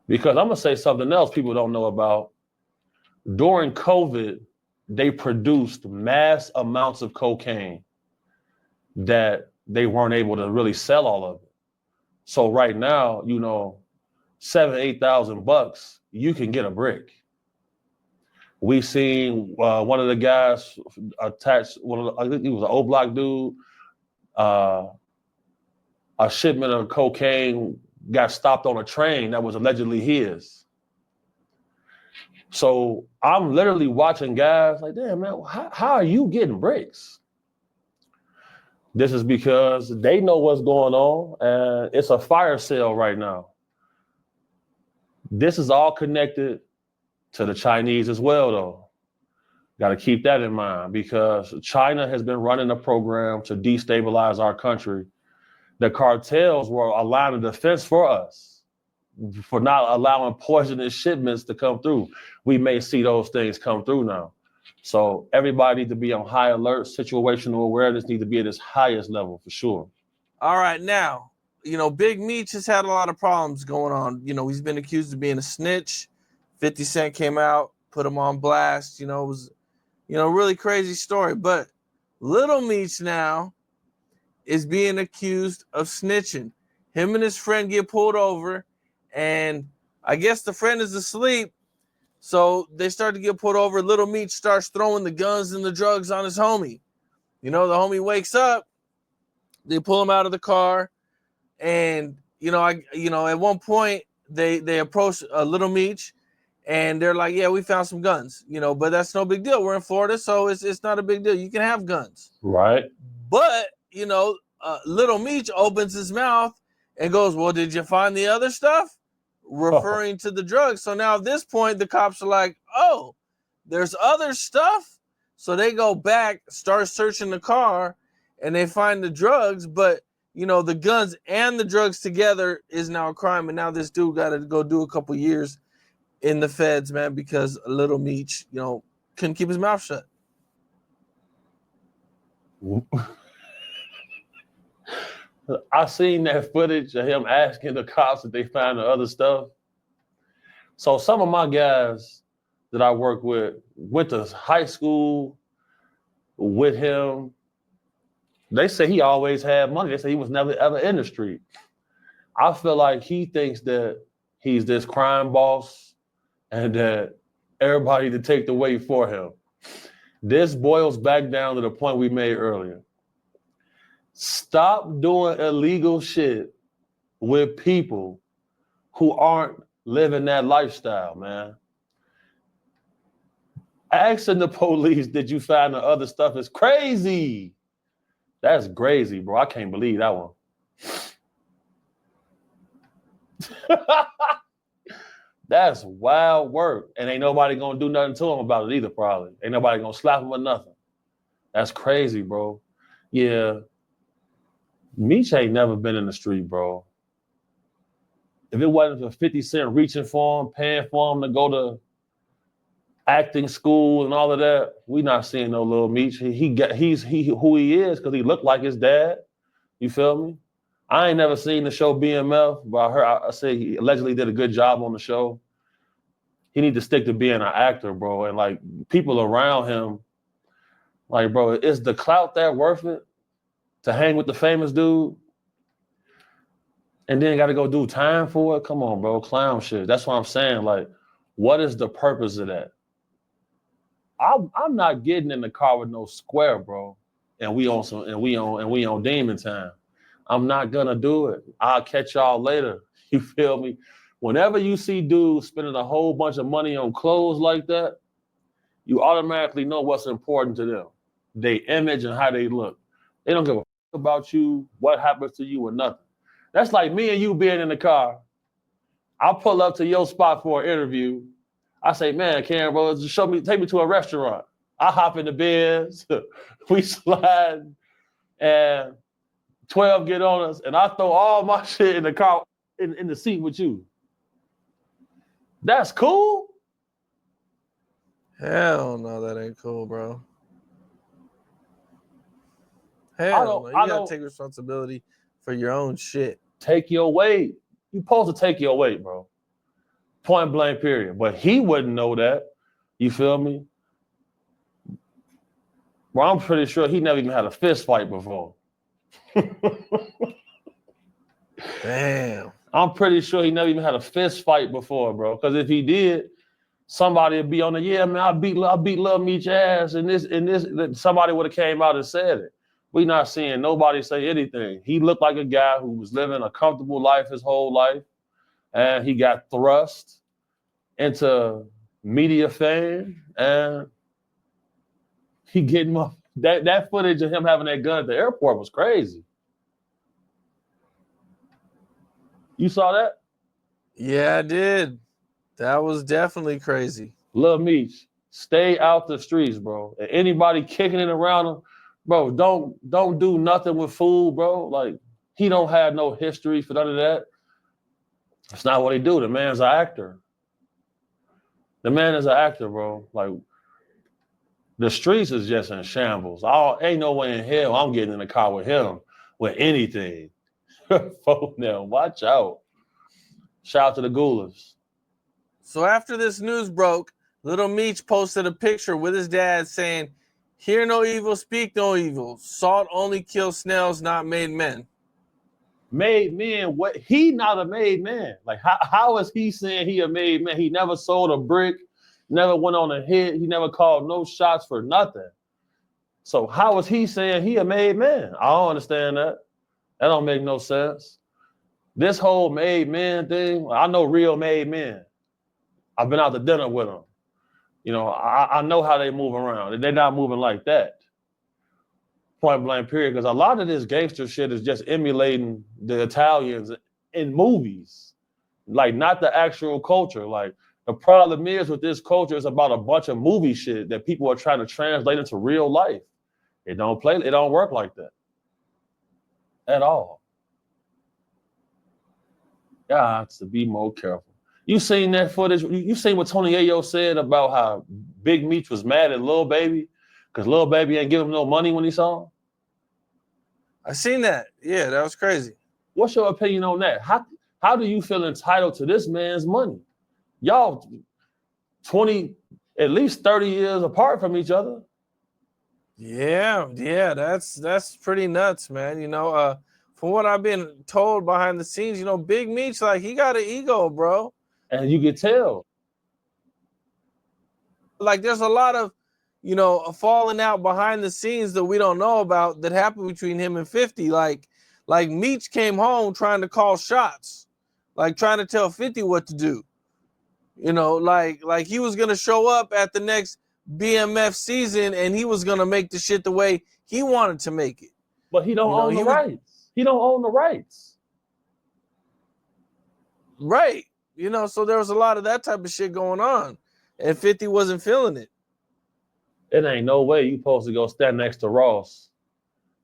Because I'm going to say something else people don't know about. During COVID, they produced mass amounts of cocaine that they weren't able to really sell all of it. So right now, you know, $7,000-8,000, you can get a brick. We seen one of the guys attached, I think he was an O-Block dude, a shipment of cocaine got stopped on a train that was allegedly his. So I'm literally watching guys like, damn, man, how are you getting bricks? This is because they know what's going on, and it's a fire sale right now. This is all connected to the Chinese as well, though. Got to keep that in mind because China has been running a program to destabilize our country. The cartels were a line of defense for us for not allowing poisonous shipments to come through. We may see those things come through now. So everybody needs to be on high alert. Situational awareness needs to be at its highest level for sure. All right, now, you know, Big Meech has had a lot of problems going on. You know, he's been accused of being a snitch. 50 Cent came out, put him on blast. You know, it was, you know, really crazy story. But Little Meech now is being accused of snitching. Him and his friend get pulled over, and I guess the friend is asleep. So they start to get pulled over. Little Meech starts throwing the guns and the drugs on his homie. You know, the homie wakes up. They pull him out of the car, and at one point they approach Little Meech, and they're like, "Yeah, we found some guns." You know, but that's no big deal. We're in Florida, so it's not a big deal. You can have guns, right? But you know, Little Meech opens his mouth and goes, "Well, did you find the other stuff?" Referring to the drugs. So now at this point, the cops are like, "Oh, there's other stuff." So they go back, start searching the car, and they find the drugs, but you know, the guns and the drugs together is now a crime. And now this dude got to go do a couple years in the feds, man, because Little Meech, you know, couldn't keep his mouth shut. I seen that footage of him asking the cops if they found the other stuff. So some of my guys that I work with went to high school with him. They say he always had money. They say he was never ever in the street. I feel like he thinks that he's this crime boss and that everybody to take the weight for him. This boils back down to the point we made earlier. Stop doing illegal shit with people who aren't living that lifestyle, man. Asking the police, did you find the other stuff is crazy. That's crazy, bro. I can't believe that one. That's wild work. And ain't nobody gonna do nothing to him about it either, probably. Ain't nobody gonna slap him or nothing. That's crazy, bro. Yeah. Meech ain't never been in the street, bro. If it wasn't for 50 Cent reaching for him, paying for him to go to acting school and all of that, we not seeing no Little Meech. He's who he is because he looked like his dad. You feel me? I ain't never seen the show BMF, but I say he allegedly did a good job on the show. He need to stick to being an actor, bro. And like people around him, like, bro, is the clout that worth it to hang with the famous dude? And then got to go do time for it? Come on, bro, clown shit. That's what I'm saying. Like, what is the purpose of that? I'm not getting in the car with no square, bro. And we on demon time. I'm not gonna do it. I'll catch y'all later. You feel me? Whenever you see dudes spending a whole bunch of money on clothes like that, you automatically know what's important to them. Their image and how they look. They don't give a fuck about you, what happens to you, or nothing. That's like me and you being in the car. I'll pull up to your spot for an interview. I say, man, Karen, bro, just take me to a restaurant. I hop in the Benz, we slide, and 12 get on us, and I throw all my shit in the car, in the seat with you. That's cool? Hell no, that ain't cool, bro. Hell no, you gotta take responsibility for your own shit. Take your weight. You're supposed to take your weight, bro. Point blank, period. But he wouldn't know that. You feel me? Well, I'm pretty sure he never even had a fist fight before. Damn. I'm pretty sure he never even had a fist fight before, bro. Because if he did, somebody would be on the, yeah, man, I beat Lil Meech ass, and this, somebody would have came out and said it. We not seeing nobody say anything. He looked like a guy who was living a comfortable life his whole life, and he got thrust into media fame, and he getting up. That footage of him having that gun at the airport was crazy. You saw that? Yeah, I did. That was definitely crazy. Lil Meech, stay out the streets, bro. And anybody kicking it around him, bro, don't do nothing with food, bro. Like, he don't have no history for none of that. That's not what he do. The man's an actor. The man is an actor, bro. Like, the streets is just in shambles. Ain't no way in hell I'm getting in the car with him with anything. Folk now, watch out. Shout out to the Goulas. So after this news broke, Little Meech posted a picture with his dad saying, "Hear no evil, speak no evil. Salt only kills snails, not made men." Made men? What? He not a made man. Like, how is he saying he a made man? He never sold a brick, never went on a hit. He never called no shots for nothing. So how is he saying he a made man? I don't understand that. That don't make no sense. This whole made man thing, I know real made men. I've been out to dinner with them. You know, I know how they move around. They're not moving like that. Point blank, period. Because a lot of this gangster shit is just emulating the Italians in movies. Like, not the actual culture. Like, the problem is with this culture, it's about a bunch of movie shit that people are trying to translate into real life. It don't work like that. At all. got to be more careful. You seen that footage? You seen what Tony Ayo said about how Big Meech was mad at Lil Baby because Lil Baby ain't give him no money when he saw him? I seen that. Yeah, that was crazy. What's your opinion on that? How do you feel entitled to this man's money? Y'all 20, at least 30 years apart from each other. Yeah, that's pretty nuts, man. You know, from what I've been told behind the scenes, you know, Big Meech, like, he got an ego, bro. And you can tell. Like, there's a lot of, you know, falling out behind the scenes that we don't know about that happened between him and 50. Like Meech came home trying to call shots, like trying to tell 50 what to do. You know, like he was gonna show up at the next BMF season and he was gonna make the shit the way he wanted to make it. But he don't own the rights. He don't own the rights. Right. You know, so there was a lot of that type of shit going on. And 50 wasn't feeling it. It ain't no way you supposed to go stand next to Ross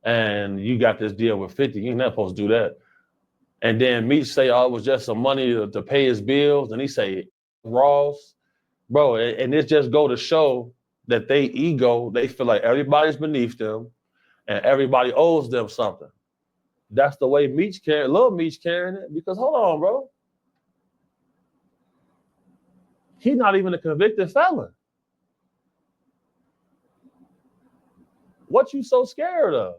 and you got this deal with 50. You're not supposed to do that. And then Meech say, oh, it was just some money to pay his bills. And he say, Ross, bro, and it just go to show that they feel like everybody's beneath them and everybody owes them something. That's the way Meech carrying, Lil Meech carrying it. Because hold on, bro. He's not even a convicted felon. What you so scared of?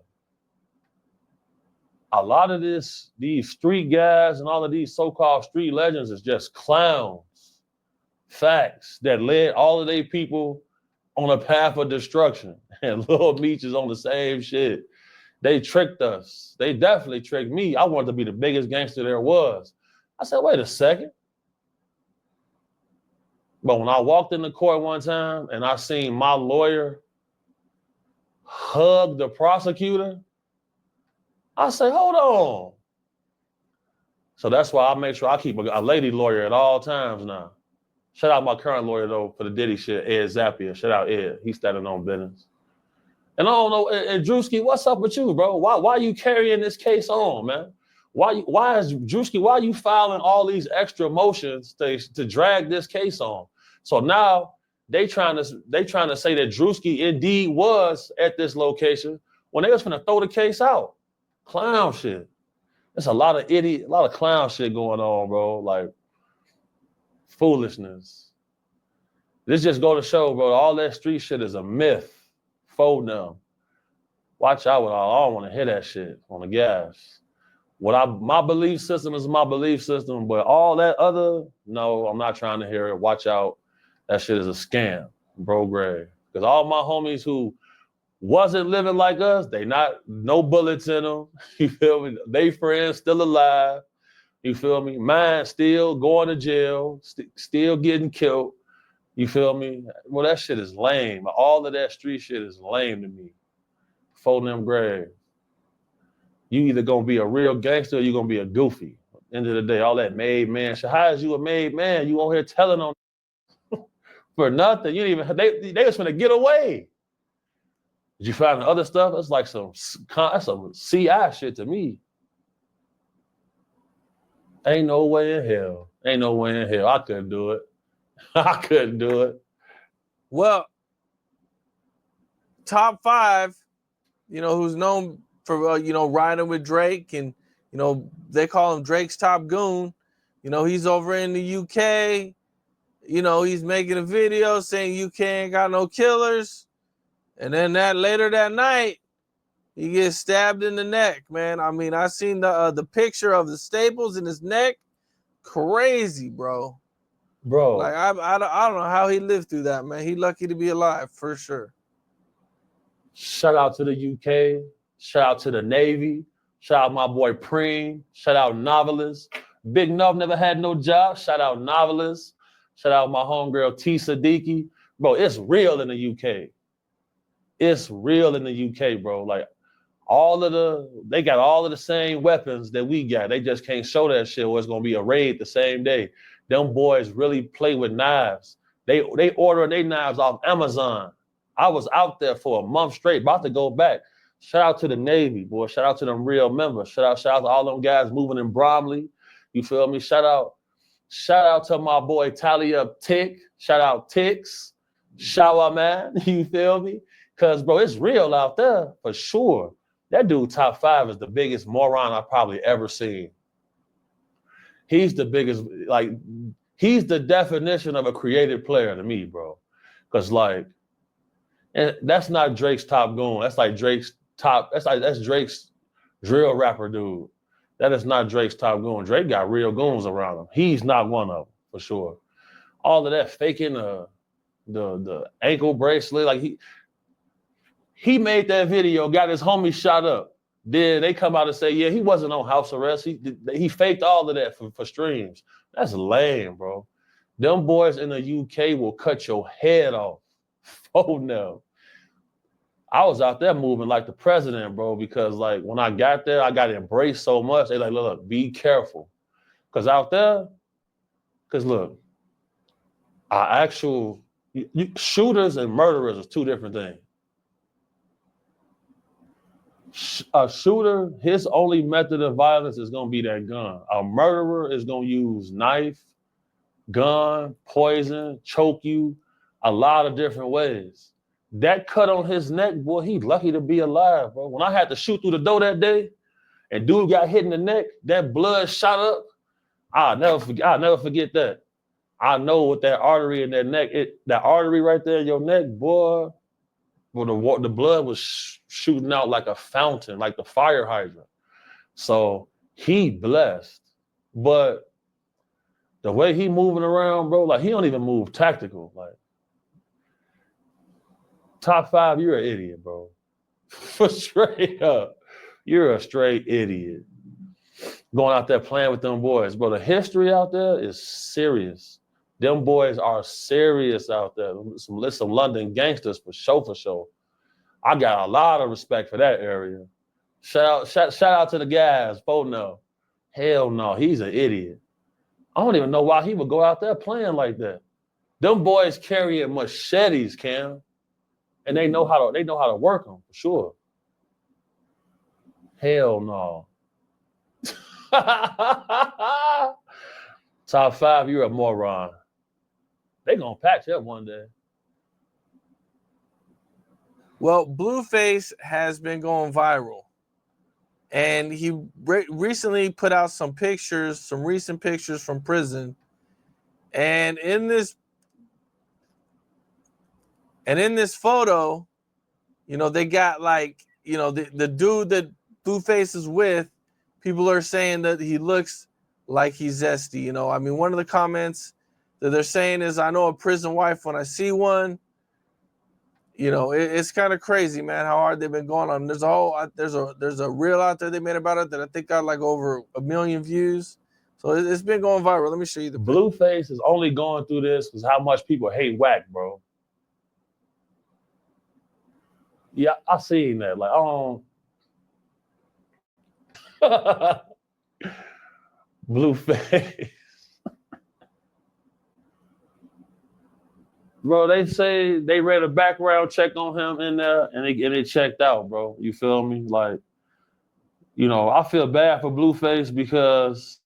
A lot of these street guys and all of these so-called street legends is just clowns. Facts that led all of their people on a path of destruction. And Lil Meech is on the same shit. They tricked us. They definitely tricked me. I wanted to be the biggest gangster there was. I said, wait a second. But when I walked in the court one time and I seen my lawyer hug the prosecutor, I say, hold on. So that's why I make sure I keep a lady lawyer at all times now. Shout out my current lawyer, though, for the Diddy shit, Ed Zappia. Shout out Ed. He's standing on business. And I don't know, and Drewski, what's up with you, bro? Why are you carrying this case on, man? Why is Drewski, why are you filing all these extra motions to drag this case on? So now they trying to say that Drewski indeed was at this location when they was finna throw the case out. Clown shit. There's a lot of clown shit going on, bro. Like foolishness. This just go to show, bro, all that street shit is a myth. For them. Watch out with all. I don't want to hear that shit on the gas. My belief system is my belief system, but all that other, no, I'm not trying to hear it. Watch out. That shit is a scam, bro, Gray. Because all my homies who wasn't living like us, no bullets in them. You feel me? They friends still alive. You feel me? Mine still going to jail, still getting killed. You feel me? Well, that shit is lame. All of that street shit is lame to me. For them grave. You either gonna be a real gangster or you gonna be a goofy. End of the day, all that made man shit. How is you a made man? You on here telling on for nothing. You didn't even they was gonna get away. Did you find the other stuff? That's like some CI shit to me. Ain't no way in hell. I couldn't do it. I couldn't do it. Well, top 5, you know, who's known for, you know, riding with Drake and, you know, they call him Drake's top goon. You know, he's over in the UK. You know, he's making a video saying UK ain't got no killers. And then later that night, he gets stabbed in the neck, man. I mean, I seen the picture of the staples in his neck. Crazy, bro. Bro. Like, I don't know how he lived through that, man. He lucky to be alive, for sure. Shout out to the UK. Shout out to the Navy. Shout out my boy Preem. Shout out Novelist. Big Nov never had no job. Shout out Novelist. Shout out my homegirl T Siddiqui. Bro, it's real in the UK. It's real in the UK, bro. Like, they got all of the same weapons that we got. They just can't show that shit or it's gonna be a raid the same day. Them boys really play with knives. They order their knives off Amazon. I was out there for a month straight, about to go back. Shout out to the Navy, boy. Shout out to them real members. Shout out to all them guys moving in Bromley. You feel me? Shout out to my boy Tally Up Tick. Shout out Ticks. Shower man. You feel me? Cause bro, it's real out there for sure. That dude top 5 is the biggest moron I've probably ever seen. He's the biggest, like, he's the definition of a creative player to me, bro. Cause like, and that's not Drake's top goon. That's like Drake's top, that's Drake's drill rapper dude. That is not Drake's top goon. Drake got real goons around him. He's not one of them, for sure. All of that faking the ankle bracelet, like he made that video, got his homie shot up. Then they come out and say, yeah, he wasn't on house arrest. He faked all of that for streams. That's lame, bro. Them boys in the UK will cut your head off. Oh no. I was out there moving like the president, bro, because like when I got there, I got embraced so much. They like, look, be careful. Cause out there, cause look, our actual shooters and murderers are two different things. A shooter, his only method of violence is going to be that gun. A murderer is going to use knife, gun, poison, choke you, a lot of different ways. That cut on his neck, boy, he's lucky to be alive, bro. When I had to shoot through the door that day and dude got hit in the neck, that blood shot up, I'll never forget that. I know what that artery in that neck, that artery right there in your neck, boy, well, the blood was shooting out like a fountain, like the fire hydrant. So he blessed. But the way he moving around, bro, like he don't even move tactical. Like top 5, you're an idiot, bro. For straight up. You're a straight idiot. Going out there playing with them boys. Bro, the history out there is serious. Them boys are serious out there. Some London gangsters for sure. I got a lot of respect for that area. Shout out to the guys. No. Hell no, he's an idiot. I don't even know why he would go out there playing like that. Them boys carrying machetes, Cam, and they know how to work them for sure. Hell no. Top 5, you're a moron. They gonna patch up one day. Well, Blueface has been going viral, and he recently put out some recent pictures from prison, and in this photo, you know, they got like, you know, the dude that Blueface is with, people are saying that he looks like he's zesty. You know, I mean, one of the comments that they're saying is, I know a prison wife when I see one. You know, it's kind of crazy, man, how hard they've been going on. There's a reel out there they made about it that I think got like over 1 million views. So it's been going viral. Let me show you the Blueface is only going through this because how much people hate whack, bro. Yeah, I seen that. Like, Blueface. Bro, they say they read a background check on him in there and it checked out, bro. You feel me? Like, you know, I feel bad for Blueface because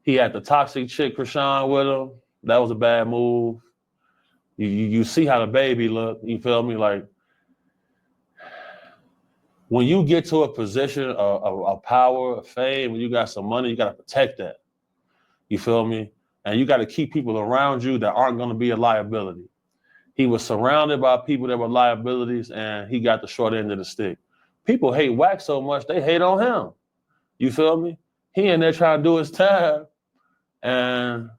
he had the toxic chick Krishan with him. That was a bad move. You see how the baby looked. You feel me? Like, when you get to a position of power, of fame, when you got some money, you got to protect that. You feel me? And you got to keep people around you that aren't going to be a liability. He was surrounded by people that were liabilities, and he got the short end of the stick. People hate Wack so much, they hate on him. You feel me? He in there trying to do his time, and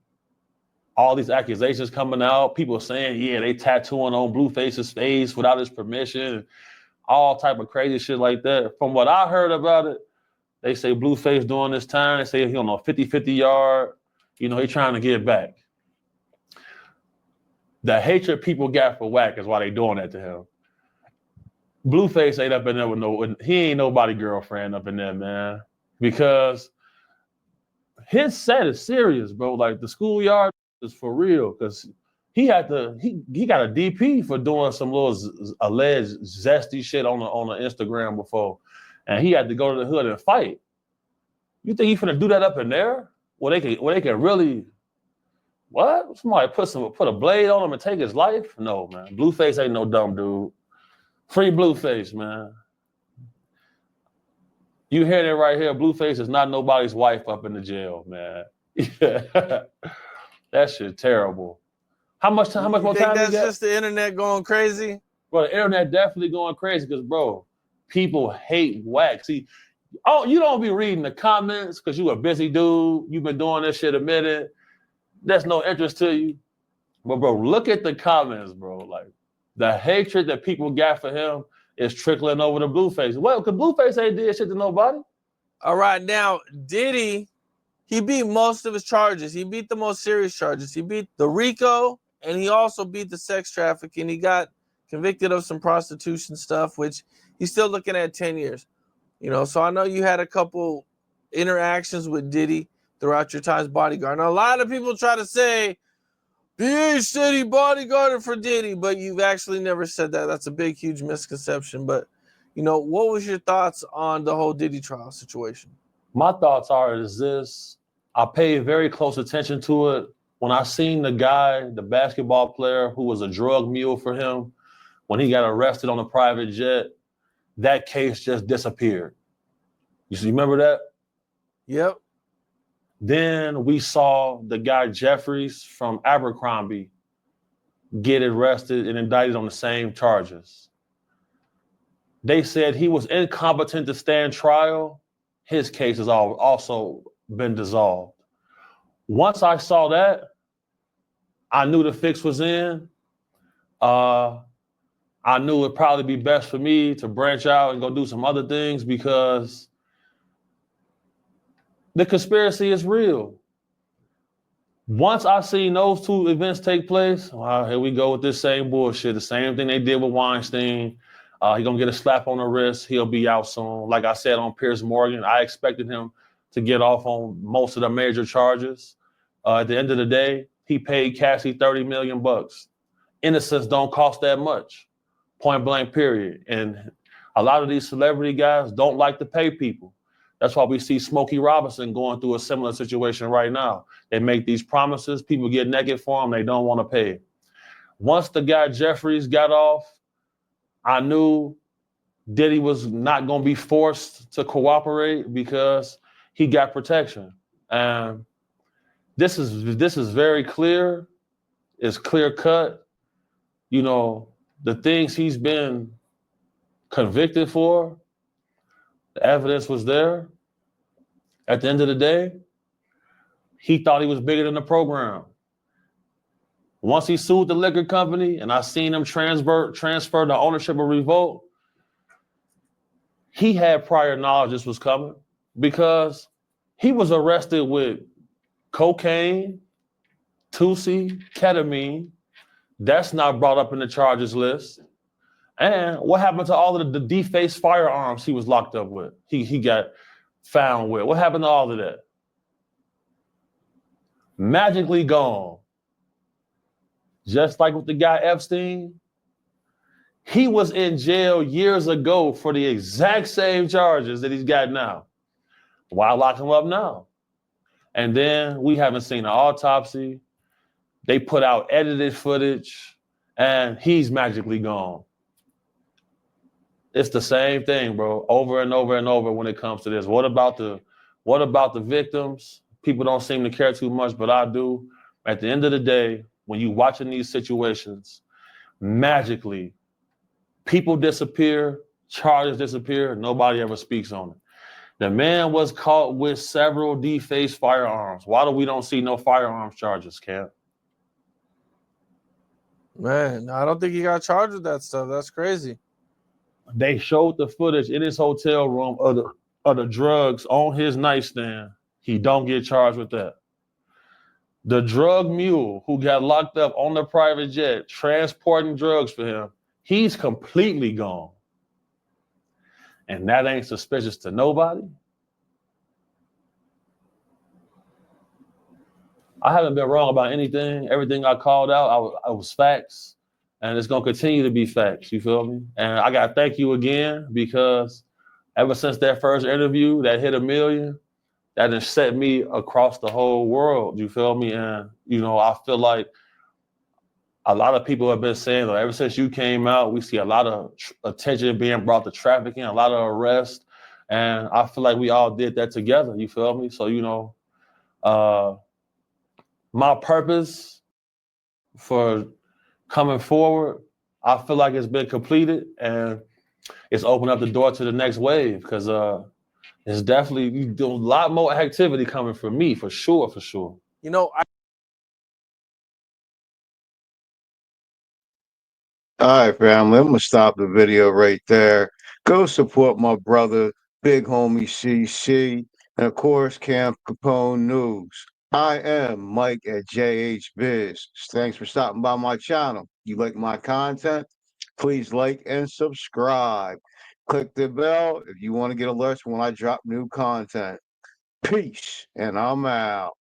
all these accusations coming out, people saying, yeah, they tattooing on Blueface's face without his permission, all type of crazy shit like that. From what I heard about it, they say Blueface doing this time, they say he on a 50-50 yard. You know, he trying to get back. The hatred people got for Wack is why they doing that to him. Blueface ain't up in there he ain't nobody girlfriend up in there, man. Because his set is serious, bro. Like the schoolyard is for real. Because he got a DP for doing some little alleged zesty shit on the Instagram before. And he had to go to the hood and fight. You think you finna do that up in there? Where they can really what? Somebody put a blade on him and take his life? No, man. Blueface ain't no dumb dude. Free Blueface, man. You hear that right here? Blueface is not nobody's wife up in the jail, man. That shit terrible. How much more time you got? That's just the internet going crazy? Bro, the internet definitely going crazy because, bro, people hate whack. See, you don't be reading the comments because you a busy dude. You've been doing this shit a minute. That's no interest to you. But, bro, look at the comments, bro. Like, the hatred that people got for him is trickling over to Blueface. Well, because Blueface ain't did shit to nobody. All right, now, Diddy, he beat most of his charges. He beat the most serious charges. He beat the RICO, and he also beat the sex trafficking. He got convicted of some prostitution stuff, which he's still looking at 10 years. You know, so I know you had a couple interactions with Diddy throughout your time as bodyguard. Now, a lot of people try to say, BH said he bodyguarded for Diddy, but you've actually never said that. That's a big, huge misconception. But, you know, what was your thoughts on the whole Diddy trial situation? My thoughts is this. I paid very close attention to it. When I seen the guy, the basketball player who was a drug mule for him, when he got arrested on a private jet, that case just disappeared. You remember that? Yep. Then we saw the guy Jeffries from Abercrombie get arrested and indicted on the same charges. They said he was incompetent to stand trial. His case has also been dissolved. Once I saw that, I knew the fix was in. I knew it'd probably be best for me to branch out and go do some other things because the conspiracy is real. Once I seen those two events take place, well, here we go with this same bullshit. The same thing they did with Weinstein. He's going to get a slap on the wrist. He'll be out soon. Like I said on Piers Morgan, I expected him to get off on most of the major charges. At the end of the day, he paid Cassie $30 million. Innocence don't cost that much. Point blank, period. And a lot of these celebrity guys don't like to pay people. That's why we see Smokey Robinson going through a similar situation right now. They make these promises, people get naked for them, they don't want to pay. Once the guy Jeffries got off, I knew Diddy was not going to be forced to cooperate because he got protection. And this is very clear. It's clear cut. You know, the things he's been convicted for, the evidence was there. At the end of the day, he thought he was bigger than the program. Once he sued the liquor company and I seen him transfer the ownership of Revolt, he had prior knowledge this was coming because he was arrested with cocaine, Tusi, ketamine. That's not brought up in the charges list. And what happened to all of the defaced firearms he was locked up with? He got found with. What happened to all of that? Magically gone. Just like with the guy Epstein, he was in jail years ago for the exact same charges that he's got now. Why lock him up now? And then we haven't seen an autopsy. They put out edited footage and he's magically gone. It's the same thing, bro, over and over and over when it comes to this. What about the victims? People don't seem to care too much, but I do. At the end of the day, when you're watching these situations, magically, people disappear, charges disappear, nobody ever speaks on it. The man was caught with several defaced firearms. Why do we don't see no firearms charges, Cam? Man, I don't think he got charged with that stuff. That's crazy. They showed the footage in his hotel room of the drugs on his nightstand. He don't get charged with that. The drug mule who got locked up on the private jet transporting drugs for him, he's completely gone. And that ain't suspicious to nobody. I haven't been wrong about anything. Everything I called out, I was facts. And it's going to continue to be facts, you feel me? And I got to thank you again because ever since that first interview that hit 1 million, that has set me across the whole world. You feel me? And I feel like a lot of people have been saying that ever since you came out, we see a lot of attention being brought to trafficking, a lot of arrests, and I feel like we all did that together. You feel me? So my purpose for coming forward, I feel like it's been completed, and it's opened up the door to the next wave, because it's definitely a lot more activity coming from me, for sure. You know, All right, family, I'm gonna stop the video right there. Go support my brother, big homie CC, and of course, Camp Capone News. I am Mike at jhbizz. Thanks for stopping by my channel. You like my content? Please like and subscribe. Click the bell if you want to get alerts when I drop new content. Peace, and I'm out.